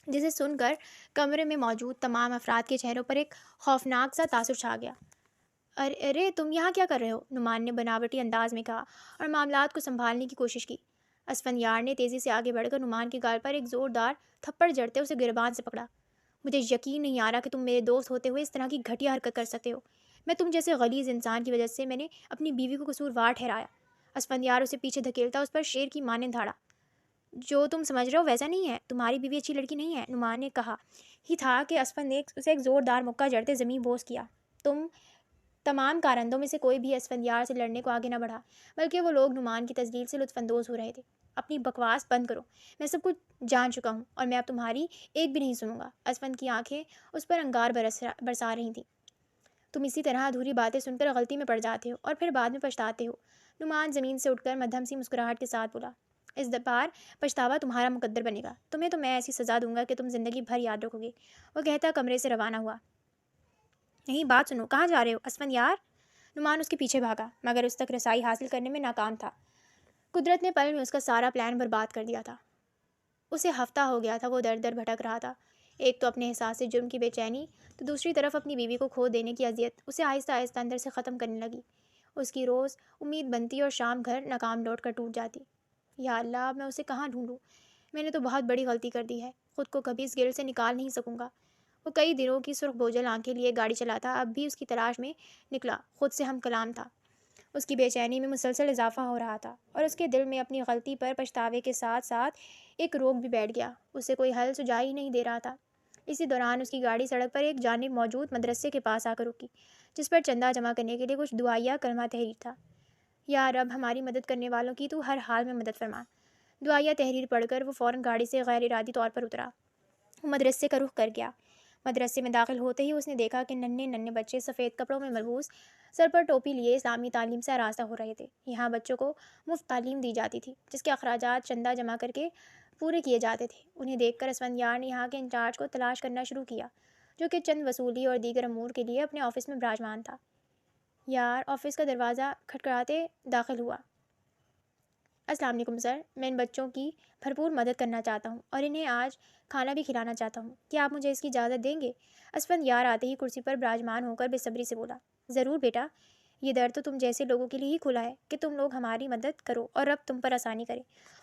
جسے سن کر کمرے میں موجود تمام افراد کے چہروں پر ایک خوفناک سا تاثر چھا گیا۔ ارے تم یہاں کیا کر رہے ہو؟ نعمان نے بناوٹی انداز میں کہا اور معاملات کو سنبھالنے کی کوشش کی۔ اسفندیار نے تیزی سے آگے بڑھ کر نعمان کے گال پر ایک زوردار تھپڑ جڑتے اسے گریبان سے پکڑا۔ مجھے یقین نہیں آ رہا کہ تم میرے دوست ہوتے ہوئے اس طرح کی گھٹیا حرکت کر سکتے ہو۔ میں تم جیسے غلیظ انسان کی وجہ سے میں نے اپنی بیوی کو قصوروار ٹھہرایا۔ اسفندیار اسے پیچھے دھکیلتا اس پر شیر کی مانند دھاڑا۔ جو تم سمجھ رہے ہو ویسا نہیں ہے، تمہاری بیوی اچھی لڑکی نہیں ہے، نعمان نے کہا ہی تھا کہ اسفند نے اسے ایک زوردار مکہ جڑتے زمین بوس کیا۔ تم تمام کارندوں میں سے کوئی بھی اسفندیار سے لڑنے کو آگے نہ بڑھا، بلکہ وہ لوگ نعمان کی تذلیل سے لطف اندوز ہو رہے تھے۔ اپنی بکواس بند کرو، میں سب کچھ جان چکا ہوں اور میں اب تمہاری ایک بھی نہیں سنوں گا۔ اسفند کی آنکھیں اس پر انگار برسا رہی تھیں۔ تم اسی طرح ادھوری باتیں سن کر غلطی میں پڑ جاتے ہو اور پھر بعد میں پچھتاتے ہو۔ نعمان زمین سے اٹھ کر مدھم سی مسکراہٹ کے ساتھ بولا، اس بار پچھتاوا تمہارا مقدر بنے گا، تمہیں تو میں ایسی سزا دوں گا کہ تم زندگی بھر یاد رکھو گے۔ وہ کہتا کمرے سے روانہ ہوا۔ نہیں، بات سنو، کہاں جا رہے ہو اسفند یار؟ نعمان اس کے پیچھے بھاگا مگر اس تک رسائی حاصل کرنے میں ناکام تھا۔ قدرت نے پل میں اس کا سارا پلان برباد کر دیا تھا۔ اسے ہفتہ ہو گیا تھا وہ در در بھٹک رہا تھا، ایک تو اپنے احساس جرم کی بے چینی، تو دوسری طرف اپنی بیوی کو کھو دینے کی اذیت اسے آہستہ آہستہ اندر سے ختم کرنے لگی۔ اس کی روز امید بنتی اور شام گھر ناکام لوٹ کر ٹوٹ جاتی۔ یا اللہ، اب میں اسے کہاں ڈھونڈوں؟ میں نے تو بہت بڑی غلطی کر دی ہے، خود کو کبھی اس گرد سے نکال نہیں سکوں گا۔ وہ کئی دنوں کی سرخ بوجھل آنکھیں لیے گاڑی چلاتا اب بھی اس کی تلاش میں نکلا، خود سے ہم کلام تھا۔ اس کی بے چینی میں مسلسل اضافہ ہو رہا تھا اور اس کے دل میں اپنی غلطی پر پچھتاوے کے ساتھ ساتھ ایک روگ بھی بیٹھ گیا، اسے کوئی حل سجھا ہی نہیں دے رہا تھا۔ اسی دوران اس کی گاڑی سڑک پر ایک جانب موجود مدرسے کے پاس آ کر رکی، جس پر چندہ جمع کرنے کے لیے کچھ دعائیہ کلمہ تحریر تھا۔ یا رب، ہماری مدد کرنے والوں کی تو ہر حال میں مدد فرما۔ دعائیہ تحریر پڑھ کر وہ فوراً گاڑی سے غیر ارادی طور پر اترا۔ وہ مدرسے کا رخ کر گیا۔ مدرسے میں داخل ہوتے ہی اس نے دیکھا کہ ننھے ننھے بچے سفید کپڑوں میں ملبوس، سر پر ٹوپی لیے اسلامی تعلیم سے آراستہ ہو رہے تھے۔ یہاں بچوں کو مفت تعلیم دی جاتی تھی، جس کے اخراجات چندہ جمع کر کے پورے کیے جاتے تھے۔ انہیں دیکھ کر اسفندیار نے یہاں کے انچارج کو تلاش کرنا شروع کیا، جو کہ چند وصولی اور دیگر امور کے لیے اپنے آفس میں براجمان تھا۔ یار آفس کا دروازہ کھٹکھٹاتے داخل ہوا۔ السلام علیکم سر، میں ان بچوں کی بھرپور مدد کرنا چاہتا ہوں اور انہیں آج کھانا بھی کھلانا چاہتا ہوں، کیا آپ مجھے اس کی اجازت دیں گے؟ اسفندیار آتے ہی کرسی پر براجمان ہو کر بے صبری سے بولا، ضرور بیٹا، یہ در تو تم جیسے لوگوں کے لیے ہی کھلا ہے کہ تم لوگ ہماری مدد کرو اور رب تم پر آسانی کرے۔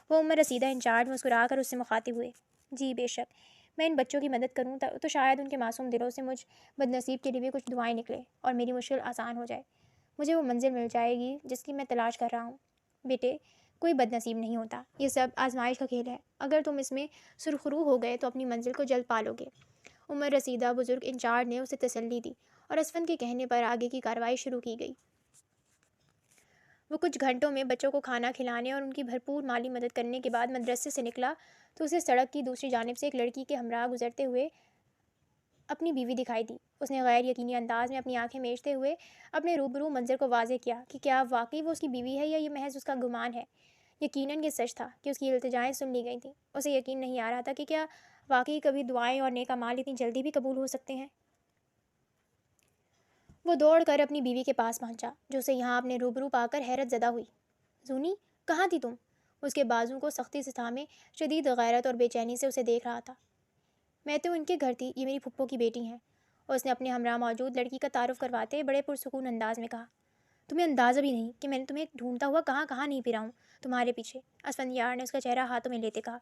وہ عمر رسیدہ انچارج مسکرا کر اس سے مخاطب ہوئے، جی بے شک، میں ان بچوں کی مدد کروں تو شاید ان کے معصوم دلوں سے مجھ بدنصیب کے لیے بھی کچھ دعائیں نکلے اور میری مشکل آسان ہو جائے، مجھے وہ منزل مل جائے گی جس کی میں تلاش کر رہا ہوں۔ بیٹے، کوئی بد نصیب نہیں ہوتا، یہ سب آزمائش کا کھیل ہے، اگر تم اس میں سرخرو ہو گئے تو اپنی منزل کو جلد پالو گے۔ عمر رسیدہ بزرگ انچارج نے اسے تسلی دی اور اسفند کے کہنے پر آگے کی کارروائی شروع کی گئی۔ وہ کچھ گھنٹوں میں بچوں کو کھانا کھلانے اور ان کی بھرپور مالی مدد کرنے کے بعد مدرسے سے نکلا تو اسے سڑک کی دوسری جانب سے ایک لڑکی کے ہمراہ گزرتے ہوئے اپنی بیوی دکھائی دی۔ اس نے غیر یقینی انداز میں اپنی آنکھیں میچتے ہوئے اپنے روبرو منظر کو واضح کیا کہ کیا واقعی وہ اس کی بیوی ہے یا یہ محض اس کا گمان ہے۔ یقیناً یہ سچ تھا کہ اس کی التجائیں سن لی گئی تھیں۔ اسے یقین نہیں آ رہا تھا کہ کیا واقعی کبھی دعائیں اور نیک اعمال اتنی جلدی بھی قبول ہو سکتے ہیں۔ وہ دوڑ کر اپنی بیوی کے پاس پہنچا، جو اسے یہاں اپنے روبرو پا کر حیرت زدہ ہوئی۔ زونی، کہاں تھی تم؟ اس کے بازو کو سختی سے تھامے شدید غیرت اور بے چینی سے اسے دیکھ رہا تھا۔ میں تو ان کے گھر تھی، یہ میری پھپھو کی بیٹی ہیں، اور اس نے اپنے ہمراہ موجود لڑکی کا تعارف کرواتے بڑے پرسکون انداز میں کہا۔ تمہیں اندازہ بھی نہیں کہ میں نے تمہیں ڈھونڈتا ہوا کہاں کہاں نہیں پھرا ہوں، تمہارے پیچھے، اسفندیار نے اس کا چہرہ ہاتھوں میں لیتے کہا۔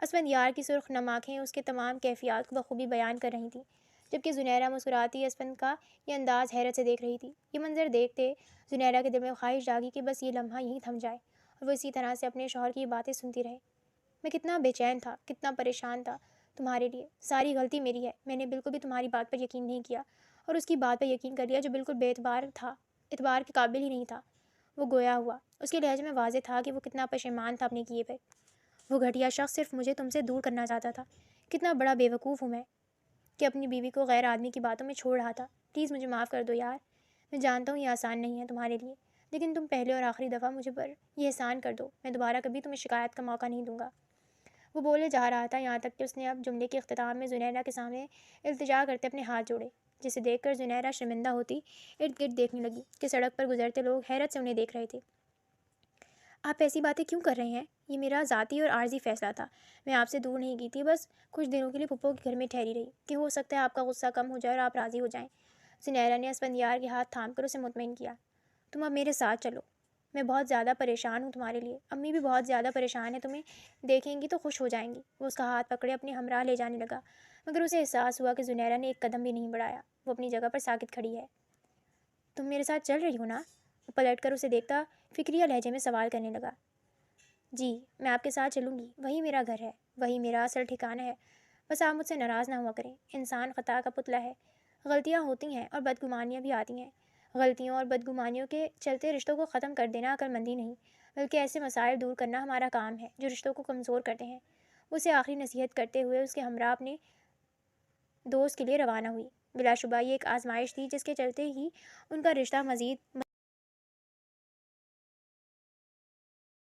اسفندیار کی سرخ نم آنکھیں اس کے تمام کیفیات کو بخوبی بیان کر رہی تھیں، جبکہ زنیرہ مسکراتی اسفند کا یہ انداز حیرت سے دیکھ رہی تھی۔ یہ منظر دیکھتے زنیرہ کے دل میں خواہش جاگی کہ بس یہ لمحہ یہیں تھم جائے اور وہ اسی طرح سے اپنے شوہر کی باتیں سنتی رہے۔ میں کتنا بے چین تھا، کتنا پریشان تھا تمہارے لیے، ساری غلطی میری ہے، میں نے بالکل بھی تمہاری بات پر یقین نہیں کیا اور اس کی بات پر یقین کر لیا جو بالکل بے اعتبار تھا، اعتبار کے قابل ہی نہیں تھا۔ وہ گویا ہوا، اس کے لہجے میں واضح تھا کہ وہ کتنا پشیمان تھا اپنے کیے پہ۔ وہ گھٹیا شخص صرف مجھے تم سے دور کرنا چاہتا تھا، کتنا بڑا بے وقوف ہوں میں کہ اپنی بیوی کو غیر آدمی کی باتوں میں چھوڑ رہا تھا۔ پلیز مجھے معاف کر دو یار، میں جانتا ہوں یہ آسان نہیں ہے تمہارے لیے، لیکن تم پہلے اور آخری دفعہ مجھے پر یہ احسان کر دو، میں دوبارہ کبھی تمہیں شکایت کا موقع نہیں دوں گا۔ وہ بولے جا رہا تھا یہاں تک کہ اس نے اب جملے کے اختتام میں زنیرہ کے سامنے التجا کرتے اپنے ہاتھ جوڑے، جسے دیکھ کر زنیرہ شرمندہ ہوتی ارد گرد دیکھنے لگی کہ سڑک پر گزرتے لوگ حیرت سے انہیں دیکھ رہے تھے۔ آپ ایسی باتیں کیوں کر رہے ہیں؟ یہ میرا ذاتی اور عارضی فیصلہ تھا، میں آپ سے دور نہیں کی تھی، بس کچھ دنوں کے لیے پھپھو کے گھر میں ٹھہری رہی کہ ہو سکتا ہے آپ کا غصہ کم ہو جائے اور آپ راضی ہو جائیں۔ زنیرہ نے اسفندیار کے ہاتھ تھام کر اسے مطمئن کیا۔ تم اب میرے ساتھ چلو، میں بہت زیادہ پریشان ہوں تمہارے لیے، امی بھی بہت زیادہ پریشان ہیں، تمہیں دیکھیں گی تو خوش ہو جائیں گی۔ وہ اس کا ہاتھ پکڑے اپنے ہمراہ لے جانے لگا، مگر اسے احساس ہوا کہ زنیرہ نے ایک قدم بھی نہیں بڑھایا، وہ اپنی جگہ پر ساکت کھڑی ہے۔ تم میرے ساتھ چل رہی ہو نا؟ وہ پلٹ کر اسے دیکھتا فکریہ لہجے میں سوال کرنے لگا۔ جی، میں آپ کے ساتھ چلوں گی، وہی میرا گھر ہے، وہی میرا اصل ٹھکانہ ہے۔ بس آپ مجھ سے ناراض نہ ہوا کریں، انسان خطا کا پتلا ہے، غلطیاں ہوتی ہیں اور بدگمانیاں بھی آتی ہیں۔ غلطیوں اور بدگمانیوں کے چلتے رشتوں کو ختم کر دینا عقل مندی نہیں، بلکہ ایسے مسائل دور کرنا ہمارا کام ہے جو رشتوں کو کمزور کرتے ہیں۔ اسے آخری نصیحت کرتے ہوئے اس کے ہمراہ اپنے دوست کے لیے روانہ ہوئی۔ بلا شبہ یہ ایک آزمائش تھی جس کے چلتے ہی ان کا رشتہ مزید